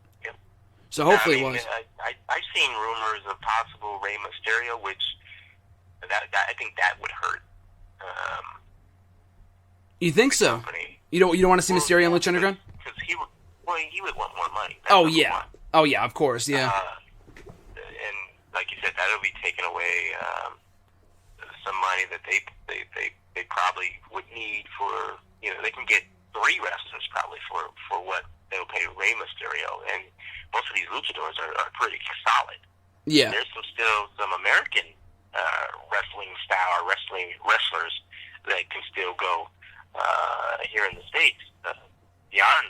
So hopefully it was. I've seen rumors of possible Rey Mysterio, which I think that would hurt. You think so? Company. You don't want to see Mysterio in Lucha Underground? Because he would want more money. Oh yeah, of course, yeah. And like you said, that'll be taking away some money that they probably would need for, they can get 3 wrestlers probably for what they'll pay Rey Mysterio, and most of these luchadors are pretty solid. Yeah. There's still some American wrestlers that can still go here in the States beyond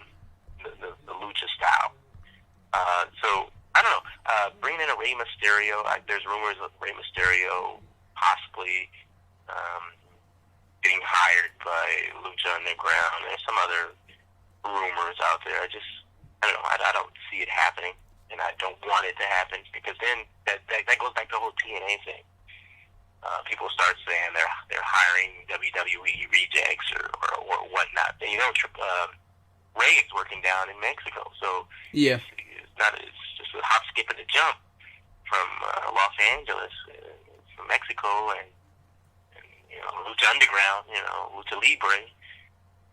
the lucha style. So I don't know. Bringing in a Rey Mysterio, there's rumors of Rey Mysterio possibly getting hired by Lucha Underground. There's some other rumors out there. I don't know. I don't see it happening, and I don't want it to happen, because then that goes back to the whole TNA thing. People start saying they're hiring WWE rejects or whatnot. And Ray is working down in Mexico, so yeah, it's just a hop, skip, and a jump from Los Angeles, from Mexico, and Lucha Underground, Lucha Libre.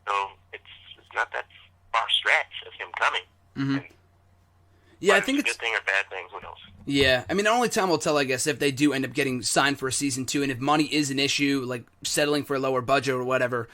So it's not that far stretch of him coming. Mm-hmm. And yeah, I think it's a good thing or bad thing. Who knows? Yeah, I mean, only time will tell, I guess, if they do end up getting signed for a season 2, and if money is an issue, like settling for a lower budget or whatever.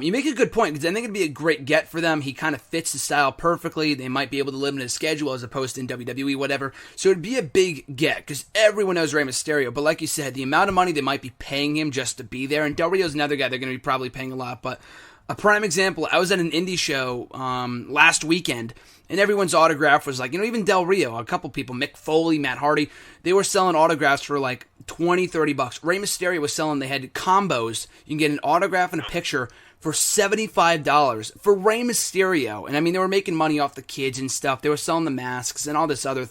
You make a good point, because I think it'd be a great get for them. He kind of fits the style perfectly. They might be able to limit his schedule as opposed to in WWE, whatever. So it'd be a big get, because everyone knows Rey Mysterio. But like you said, the amount of money they might be paying him just to be there, and Del Rio's another guy they're going to be probably paying a lot. But a prime example, I was at an indie show last weekend, and everyone's autograph was like, even Del Rio, a couple people, Mick Foley, Matt Hardy, they were selling autographs for like $20-$30. Rey Mysterio was selling, they had combos. You can get an autograph and a picture for $75 for Rey Mysterio. And I mean, they were making money off the kids and stuff. They were selling the masks and all this other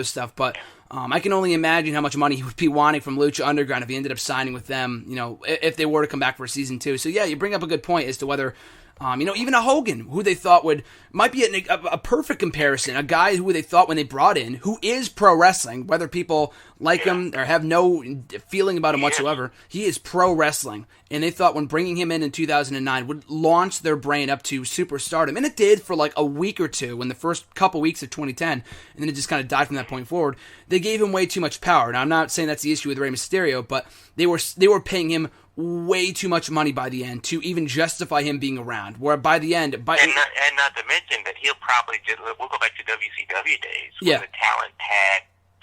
stuff. But I can only imagine how much money he would be wanting from Lucha Underground if he ended up signing with them, if they were to come back for season 2. So yeah, you bring up a good point as to whether, even a Hogan, who they thought might be a perfect comparison, a guy who they thought when they brought in, who is pro wrestling, whether people like him or have no feeling about him whatsoever, he is pro wrestling. And they thought when bringing him in 2009 would launch their brand up to superstardom. And it did for like a week or two in the first couple weeks of 2010, and then it just kind of died from that point forward. They gave him way too much power. Now, I'm not saying that's the issue with Rey Mysterio, but they were paying him way too much money by the end to even justify him being around. Where by the end, and not to mention that he'll probably we'll go back to WCW days when the talent had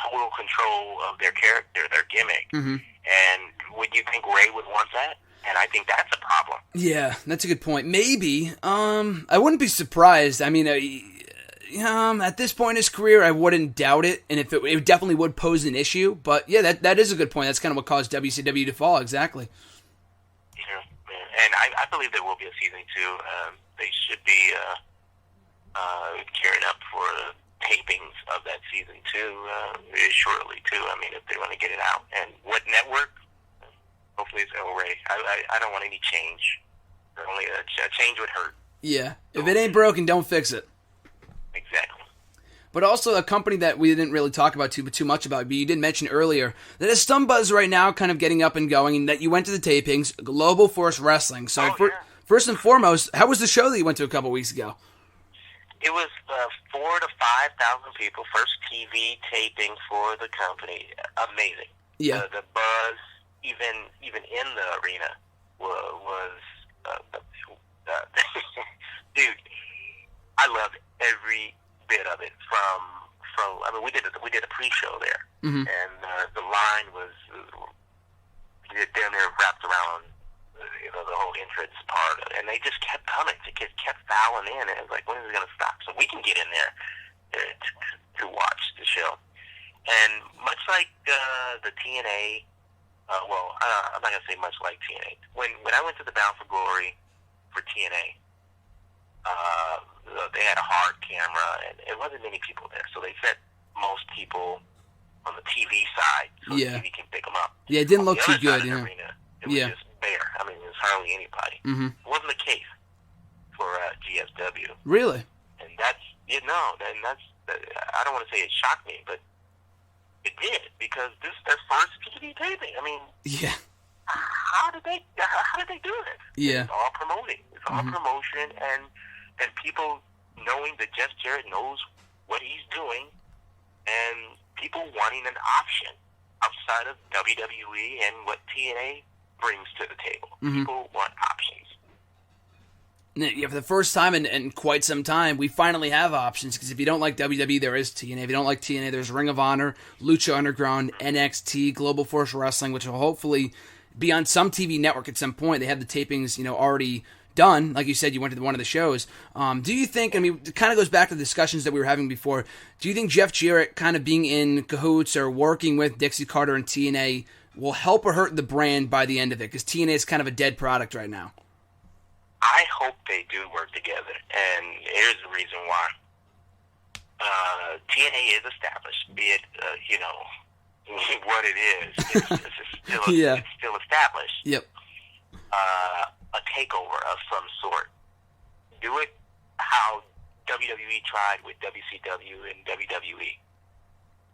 total control of their character, their gimmick, And would you think Ray would want that? And I think that's a problem. Yeah, that's a good point. Maybe. I wouldn't be surprised. I mean, at this point in his career, I wouldn't doubt it, and if it definitely would pose an issue. But yeah, that is a good point. That's kind of what caused WCW to fall. Exactly. Yeah, and I believe there will be a season 2. They should be gearing up for the tapings of that season 2 shortly too. I mean, if they want to get it out, and what network? Hopefully it's El Rey. I don't want any change. Only a change would hurt. Yeah, if it ain't broken, don't fix it. Exactly. But also a company that we didn't really talk about too much about, but you did mention earlier, that has some buzz right now kind of getting up and going, and that you went to the tapings, Global Force Wrestling. So first and foremost, how was the show that you went to a couple weeks ago? It was 4,000 to 5,000 people, first TV taping for the company. Amazing. Yeah. The buzz, even in the arena, was dude, I loved every bit of it. From I mean, we did a pre-show there, mm-hmm. and the line was damn near wrapped around the whole entrance part of it, and they just kept coming. They just kept fouling in, and it was like, when is it going to stop? So we can get in there to watch the show. And much like the TNA, I'm not going to say much like TNA. When I went to the Bound for Glory for TNA, they had a hard camera, and it wasn't many people there, so they set most people on the TV side so the TV can pick them up. Yeah, it didn't look too good. Arena, it was just bare. I mean, it was hardly anybody. Mm-hmm. It wasn't the case for GSW. Really? And that's I don't want to say it shocked me, but it did, because this is their first TV taping. I mean, yeah. How did they do it? Yeah. It's all promoting. It's all mm-hmm. promotion, and people knowing that Jeff Jarrett knows what he's doing, and people wanting an option outside of WWE and what TNA brings to the table. Mm-hmm. People want options. Yeah, for the first time in quite some time, we finally have options, because if you don't like WWE, there is TNA. If you don't like TNA, there's Ring of Honor, Lucha Underground, NXT, Global Force Wrestling, which will hopefully be on some TV network at some point. They have the tapings, already done. Like you said, you went to one of the shows. Do you think, it kind of goes back to the discussions that we were having before, do you think Jeff Jarrett kind of being in cahoots or working with Dixie Carter and TNA will help or hurt the brand by the end of it? Because TNA is kind of a dead product right now. I hope they do work together, and here's the reason why. TNA is established, be it, what it is. It's still established. Yep. A takeover of some sort. Do it how WWE tried with WCW and WWE.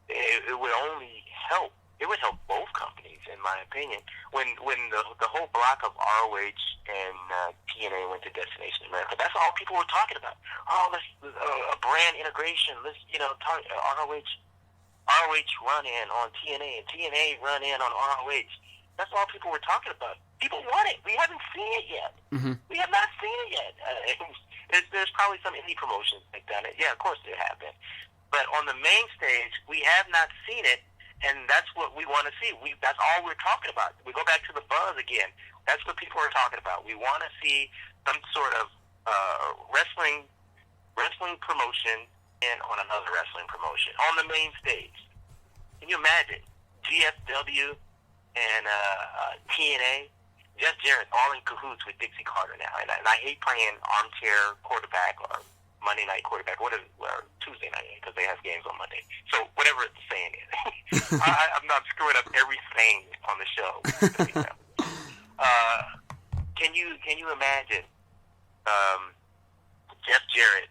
It would only help. It would help both companies, in my opinion. When the whole block of ROH and TNA went to Destination America, that's all people were talking about. Oh, let's a brand integration. Let's talk ROH run in on TNA and TNA run in on ROH. That's all people were talking about. People want it. We haven't seen it yet. Mm-hmm. We have not seen it yet. There's probably some indie promotions that done it. Yeah, of course there have been. But on the main stage, we have not seen it. And that's what we want to see. That's all we're talking about. We go back to the buzz again. That's what people are talking about. We want to see some sort of wrestling promotion and on another wrestling promotion on the main stage. Can you imagine GSW and TNA? Jeff Jarrett all in cahoots with Dixie Carter now. And I hate playing armchair quarterback or Monday night quarterback, or Tuesday night, because they have games on Monday. So whatever the saying is, I'm not screwing up every saying on the show. Can you imagine Jeff Jarrett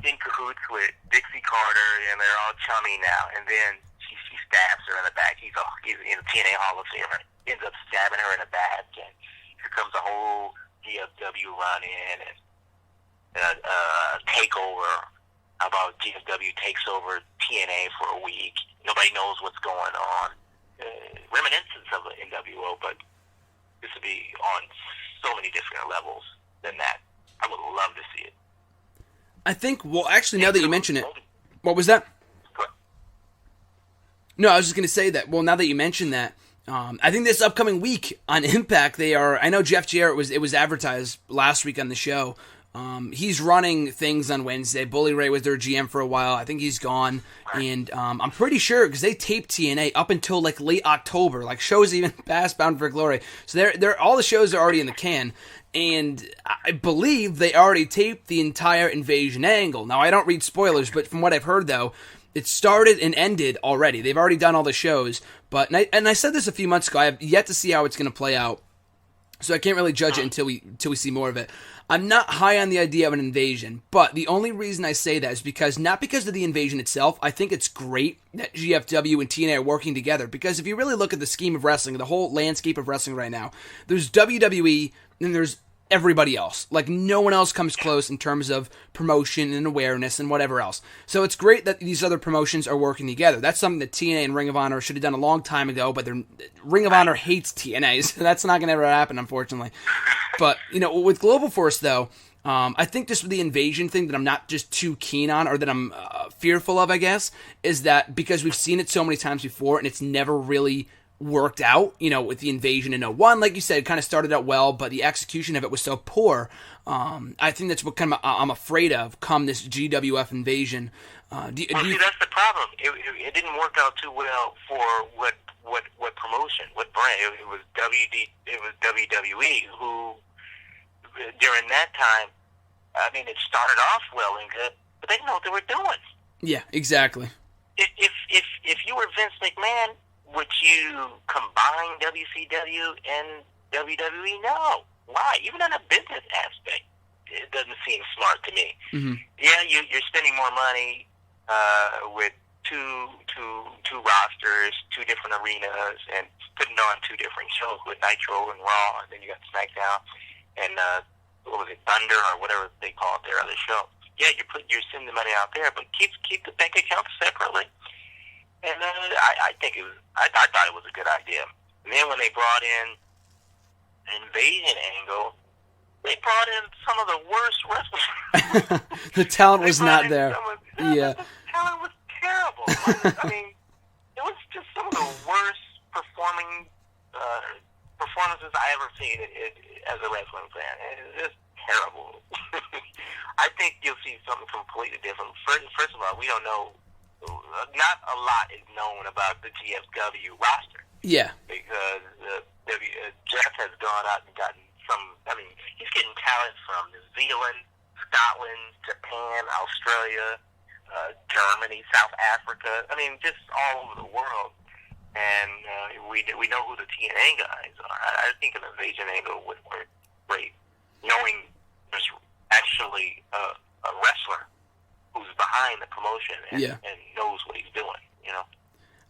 in cahoots with Dixie Carter, and they're all chummy now, and then she stabs her in the back. He's in the TNA Hall of Fame, ends up stabbing her in the back, and here comes a whole DFW run in, and takeover about GSW takes over TNA for a week. Nobody knows what's going on. Reminiscence of the NWO, but this would be on so many different levels than that. I would love to see it. I think, well, actually, now that you mention it, what was that? No, I was just going to say that, well, now that you mentioned that, I think this upcoming week on Impact, I know Jeff Jarrett it was advertised last week on the show. He's running things on Wednesday. Bully Ray was their GM for a while. I think he's gone. And I'm pretty sure, because they taped TNA up until like late October, like shows even past Bound for Glory. So they're all the shows are already in the can. And I believe they already taped the entire Invasion angle. Now, I don't read spoilers, but from what I've heard, though, it started and ended already. They've already done all the shows. But and I said this a few months ago. I have yet to see how it's going to play out. So I can't really judge it until we see more of it. I'm not high on the idea of an invasion, but the only reason I say that is because, not because of the invasion itself. I think it's great that GFW and TNA are working together, because if you really look at the scheme of wrestling, the whole landscape of wrestling right now, there's WWE and there's everybody else. Like, no one else comes close in terms of promotion and awareness and whatever else. So it's great that these other promotions are working together. That's something that TNA and Ring of Honor should have done a long time ago, but Ring of Honor hates TNA, so that's not going to ever happen, unfortunately. But, with Global Force, though, I think just with the invasion thing that I'm not just too keen on, or that I'm fearful of, I guess, is that because we've seen it so many times before and it's never really worked out, with the invasion in 01, like you said, it kind of started out well, but the execution of it was so poor. I think that's what I'm afraid of come this GWF invasion. See, that's the problem. It didn't work out too well for what promotion, what brand. It was WWE, who during that time, I mean, it started off well and good, but they didn't know what they were doing. Yeah, exactly. If you were Vince McMahon, would you combine WCW and WWE? No. Why? Even on a business aspect, it doesn't seem smart to me. Mm-hmm. Yeah, you're spending more money with two rosters, two different arenas, and putting on two different shows with Nitro and Raw, and then you got SmackDown and what was it, Thunder or whatever they call it, their other show. Yeah, you're sending the money out there, but keep the bank accounts separately. And I thought it was a good idea. And then when they brought in an invasion angle, they brought in some of the worst wrestlers. The talent was not there. The talent was terrible. I mean, it was just some of the worst performances I ever seen as a wrestling fan. It's just terrible. I think you'll see something completely different. First of all, we don't know. Not a lot is known about the GFW roster. Yeah. Because Jeff has gone out and gotten he's getting talent from New Zealand, Scotland, Japan, Australia, Germany, South Africa. I mean, just all over the world. And we know who the TNA guys are. I think an invasion angle would work great, knowing there's actually a wrestler who's behind the promotion and knows what he's doing,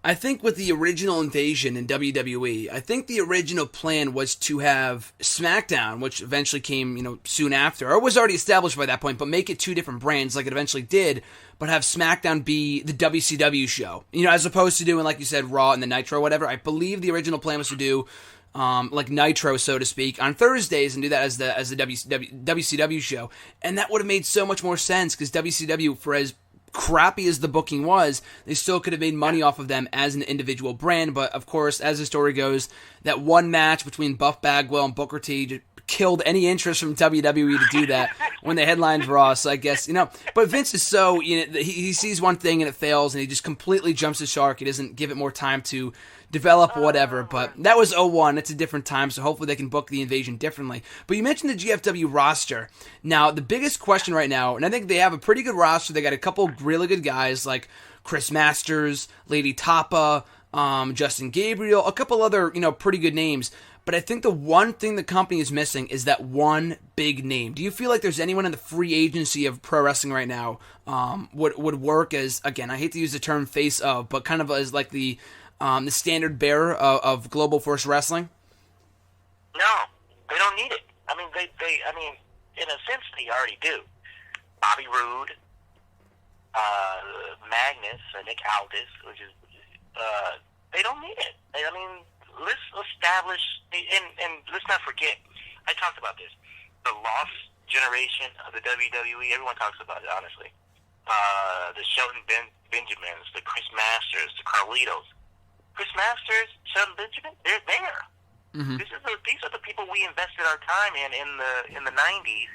I think with the original invasion in WWE, I think the original plan was to have SmackDown, which eventually came, soon after, or was already established by that point, but make it two different brands like it eventually did, but have SmackDown be the WCW show, as opposed to doing, like you said, Raw and the Nitro, whatever. I believe the original plan was to do like Nitro, so to speak, on Thursdays and do that as the WCW show. And that would have made so much more sense, because WCW, for as crappy as the booking was, they still could have made money off of them as an individual brand. But of course, as the story goes, that one match between Buff Bagwell and Booker T just killed any interest from WWE to do that when they headlined Raw. So I guess, but Vince is so, he sees one thing and it fails, and he just completely jumps the shark. He doesn't give it more time to develop whatever, but that was 01. It's a different time, so hopefully they can book the invasion differently. But you mentioned the GFW roster. Now, the biggest question right now, and I think they have a pretty good roster. They got a couple really good guys like Chris Masters, Lady Tapa, Justin Gabriel, a couple other, pretty good names. But I think the one thing the company is missing is that one big name. Do you feel like there's anyone in the free agency of pro wrestling right now would work as, again, I hate to use the term face of, but kind of as like the standard bearer of Global Force Wrestling? No, they don't need it. I mean, they in a sense, they already do. Bobby Roode, Magnus, Nick Halgan, which is, they don't need it. I mean, let's establish, and let's not forget, I talked about this, the lost generation of the WWE. Everyone talks about it, honestly. The Shelton Benjamins, the Chris Masters, the Carlitos. Chris Masters, Shelton Benjamin, they're there. Mm-hmm. These are the people we invested our time in the 90s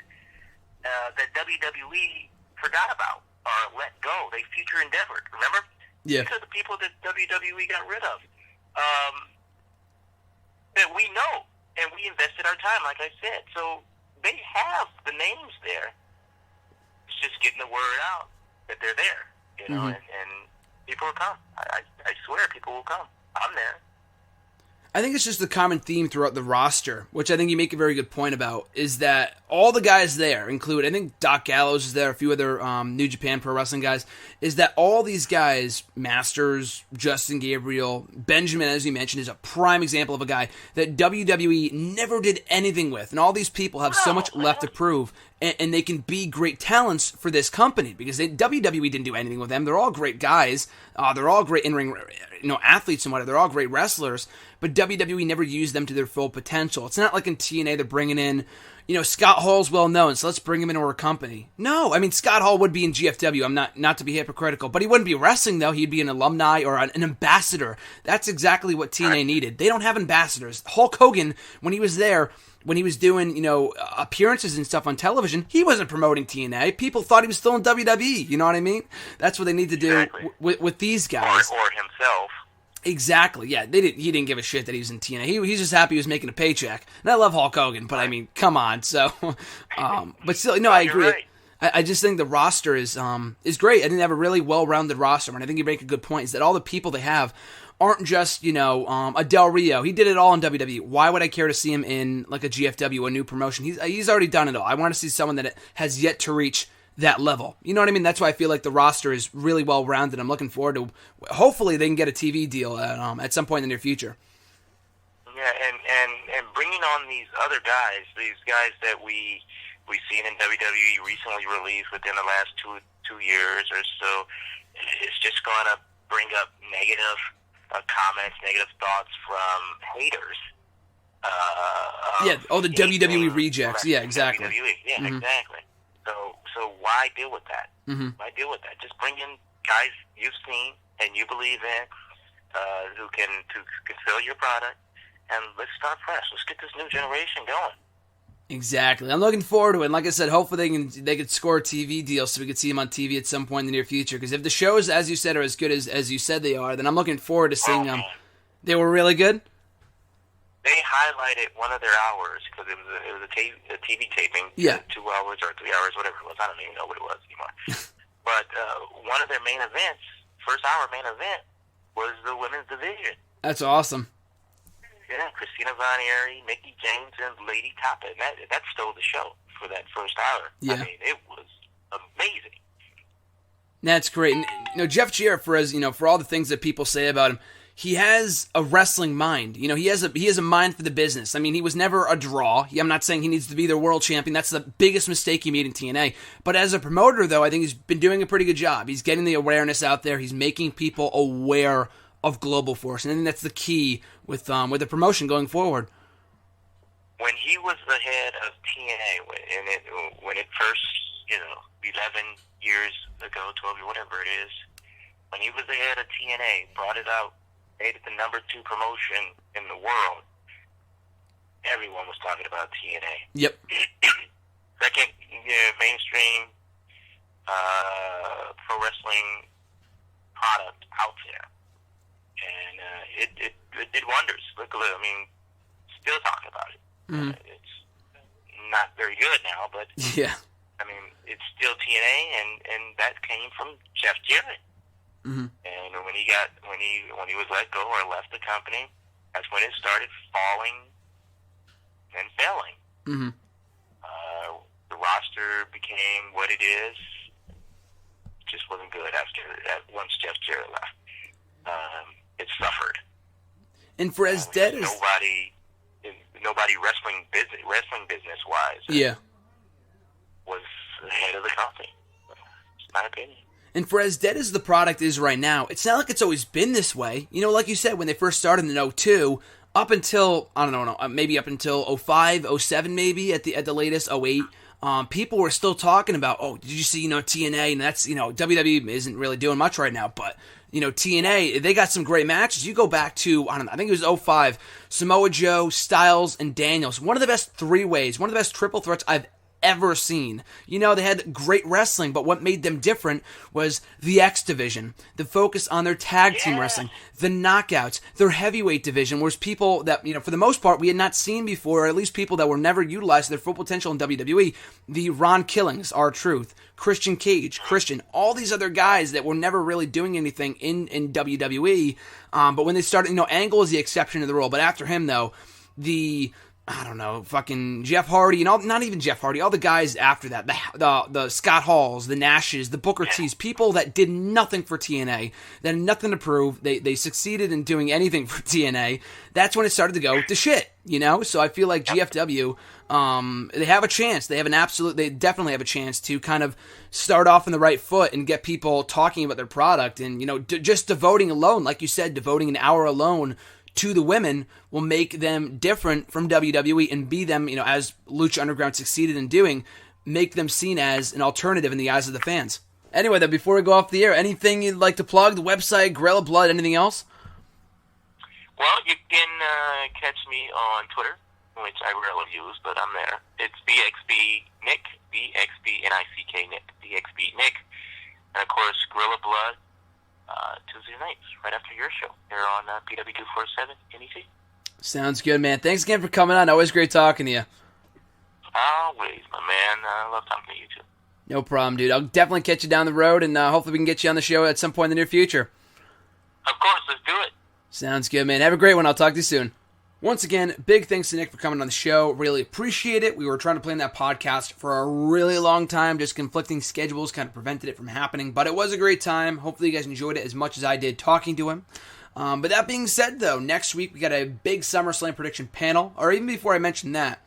that WWE forgot about or let go. They future endeavored. Remember? Yeah. These are the people that WWE got rid of. That we know, and we invested our time, like I said. So they have the names there. It's just getting the word out that they're there, you know, and people will come. I swear people will come. I'm there. I think it's just the common theme throughout the roster, which I think you make a very good point about, is that all the guys there include, I think Doc Gallows is there, a few other New Japan Pro Wrestling guys, is that all these guys, Masters, Justin Gabriel, Benjamin, as you mentioned, is a prime example of a guy that WWE never did anything with. And all these people have so much left to prove, and they can be great talents for this company, because WWE didn't do anything with them. They're all great guys. They're all great in-ring athletes and whatever. They're all great wrestlers, but WWE never used them to their full potential. It's not like in TNA they're bringing in, Scott Hall's well known, so let's bring him into our company. No, I mean, Scott Hall would be in GFW. I'm not to be hypocritical, but he wouldn't be wrestling, though. He'd be an alumni or an ambassador. That's exactly what TNA needed. They don't have ambassadors. Hulk Hogan, when he was there, when he was doing, appearances and stuff on television, he wasn't promoting TNA. People thought he was still in WWE. You know what I mean? That's what they need to do with these guys. Or himself. Exactly. Yeah, he didn't give a shit that he was in TNA. He's just happy he was making a paycheck. And I love Hulk Hogan, but I mean, come on. So, but still, no, I agree. Right. I just think the roster is great. I think they have a really well-rounded roster, and I think you make a good point. Is that all the people they have aren't just, a Del Rio. He did it all in WWE. Why would I care to see him in like a GFW, a new promotion? He's already done it all. I want to see someone that has yet to reach that level. You know what I mean? That's why I feel like the roster is really well-rounded. I'm looking forward to, hopefully they can get a TV deal at some point in the near future. Yeah, and bringing on these other guys, these guys that we've seen in WWE recently released within the last two years or so, it's just going to bring up negative comments, negative thoughts from haters. The WWE rejects. Yeah, exactly. WWE. Yeah, exactly. So why deal with that? Why deal with that? Just bring in guys you've seen and you believe in, who can fill your product, and let's start fresh. Let's get this new generation going. Exactly. I'm looking forward to it. And like I said, hopefully they can score a TV deal so we can see them on TV at some point in the near future. Because if the shows, as you said, are as good as you said they are, then I'm looking forward to seeing them. They were really good? They highlighted one of their hours because it was a TV taping. Yeah. 2 hours or 3 hours, whatever it was. I don't even know what it was anymore. But one of their main events, first hour main event, was the women's division. That's awesome. Yeah, Christina Von Eerie, Mickey James, and Lady Tapa. That stole the show for that first hour. Yeah. I mean, it was amazing. That's great. And, Jeff Jarrett, for all the things that people say about him, he has a wrestling mind. He has a mind for the business. I mean, he was never a draw. I'm not saying he needs to be their world champion. That's the biggest mistake he made in TNA. But as a promoter, though, I think he's been doing a pretty good job. He's getting the awareness out there. He's making people aware of Global Force, and I think that's the key with the promotion going forward. When he was the head of TNA, when it first, 11 years ago, 12 years, whatever it is, when he was the head of TNA, brought it out, made it the number 2 promotion in the world, everyone was talking about TNA. Yep. Second, mainstream pro wrestling product out there. And it did wonders. Look, I mean, still talking about it. It's not very good now, but yeah, I mean, it's still TNA, and that came from Jeff Jarrett. And when he was let go or left the company, that's when it started falling and failing. The roster became what it is. Just wasn't good once Jeff Jarrett left. It suffered. And for as dead as nobody wrestling business wise, was the head of the company. It's my opinion. And for as dead as the product is right now, it's not like it's always been this way. Like you said, when they first started in 2002, up until, I don't know, maybe up until 2005, 2007 maybe, at the latest, 2008, people were still talking about, did you see, TNA, and that's, WWE isn't really doing much right now, but TNA, they got some great matches. You go back to, I don't know, I think it was 05, Samoa Joe, Styles, and Daniels. One of the best three-ways, one of the best triple threats I've ever seen. They had great wrestling, but what made them different was the X division, the focus on their tag team wrestling, the knockouts, their heavyweight division, was people that, for the most part, we had not seen before, or at least people that were never utilized to their full potential in WWE. The Ron Killings, R-Truth, Christian Cage, all these other guys that were never really doing anything in WWE, but when they started, Angle is the exception to the rule, but after him, though, fucking Jeff Hardy, not even Jeff Hardy, all the guys after that, the Scott Halls, the Nashes, the Booker T's, people that did nothing for TNA, that had nothing to prove, they succeeded in doing anything for TNA, that's when it started to go to shit, So I feel like GFW, they have a chance, they definitely have a chance to kind of start off on the right foot and get people talking about their product, and, just devoting alone, like you said, devoting an hour alone to the women will make them different from WWE and be them, as Lucha Underground succeeded in doing, make them seen as an alternative in the eyes of the fans. Anyway, then, before we go off the air, anything you'd like to plug? The website, Gorilla Blood, anything else? Well, you can catch me on Twitter, which I rarely use, but I'm there. It's BXB Nick, BXBNICK Nick, BXB Nick, and of course, Gorilla Blood. Tuesday nights, right after your show, here on PW247 NEC. Sounds good, man. Thanks again for coming on. Always great talking to you. Always, my man. I love talking to you, too. No problem, dude. I'll definitely catch you down the road, and hopefully we can get you on the show at some point in the near future. Of course, let's do it. Sounds good, man. Have a great one. I'll talk to you soon. Once again, big thanks to Nick for coming on the show. Really appreciate it. We were trying to plan that podcast for a really long time. Just conflicting schedules kind of prevented it from happening. But it was a great time. Hopefully you guys enjoyed it as much as I did talking to him. But that being said, though, next week we got a big SummerSlam prediction panel. Or even before I mention that,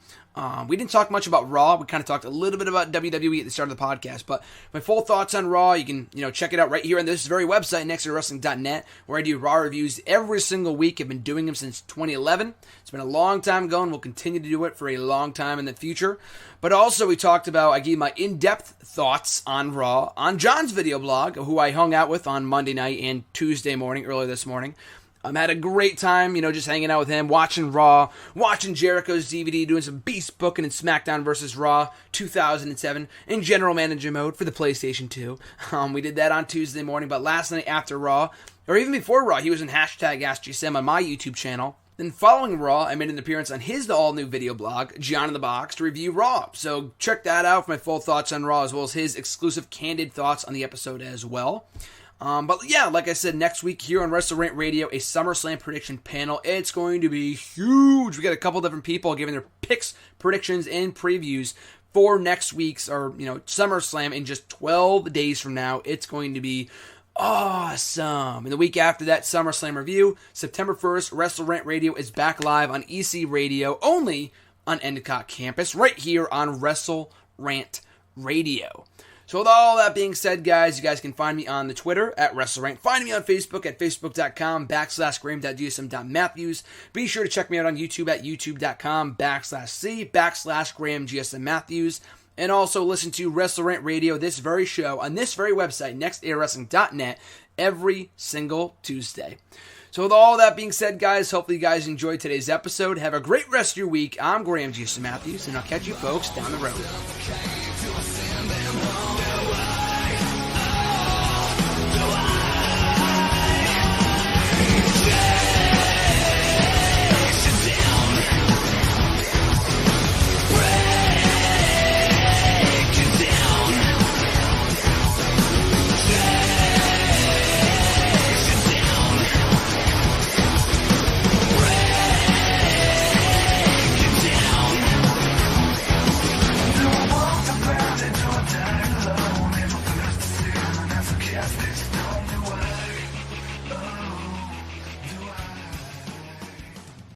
we didn't talk much about Raw. We kind of talked a little bit about WWE at the start of the podcast. But my full thoughts on Raw, you can check it out right here on this very website, nextwrestling.net, where I do Raw reviews every single week. I've been doing them since 2011. It's been a long time ago, and we'll continue to do it for a long time in the future. But also, we talked about, I gave my in-depth thoughts on Raw on John's video blog, who I hung out with on Monday night and Tuesday morning, earlier this morning. Had a great time, just hanging out with him, watching Raw, watching Jericho's DVD, doing some beast booking in SmackDown vs. Raw 2007 in general manager mode for the PlayStation 2. We did that on Tuesday morning, but last night after Raw, or even before Raw, he was in hashtag AskGSM on my YouTube channel. Then following Raw, I made an appearance on his all-new video blog, John in the Box, to review Raw. So check that out for my full thoughts on Raw, as well as his exclusive candid thoughts on the episode as well. But yeah, like I said, next week here on WrestleRant Radio, a SummerSlam prediction panel. It's going to be huge. We got a couple different people giving their picks, predictions, and previews for next week's, SummerSlam in just 12 days from now. It's going to be awesome. And the week after that, SummerSlam review, September 1st, WrestleRant Radio is back live on EC Radio, only on Endicott campus, right here on WrestleRant Radio. So with all that being said, guys, you guys can find me on the Twitter at WrestleRant. Find me on Facebook at facebook.com/Graham.GSM.Matthews. Be sure to check me out on YouTube at youtube.com/C/GrahamGSMMatthews. And also listen to WrestleRant Radio, this very show, on this very website, nextairwrestling.net, every single Tuesday. So with all that being said, guys, hopefully you guys enjoyed today's episode. Have a great rest of your week. I'm Graham GSM Matthews, and I'll catch you folks down the road.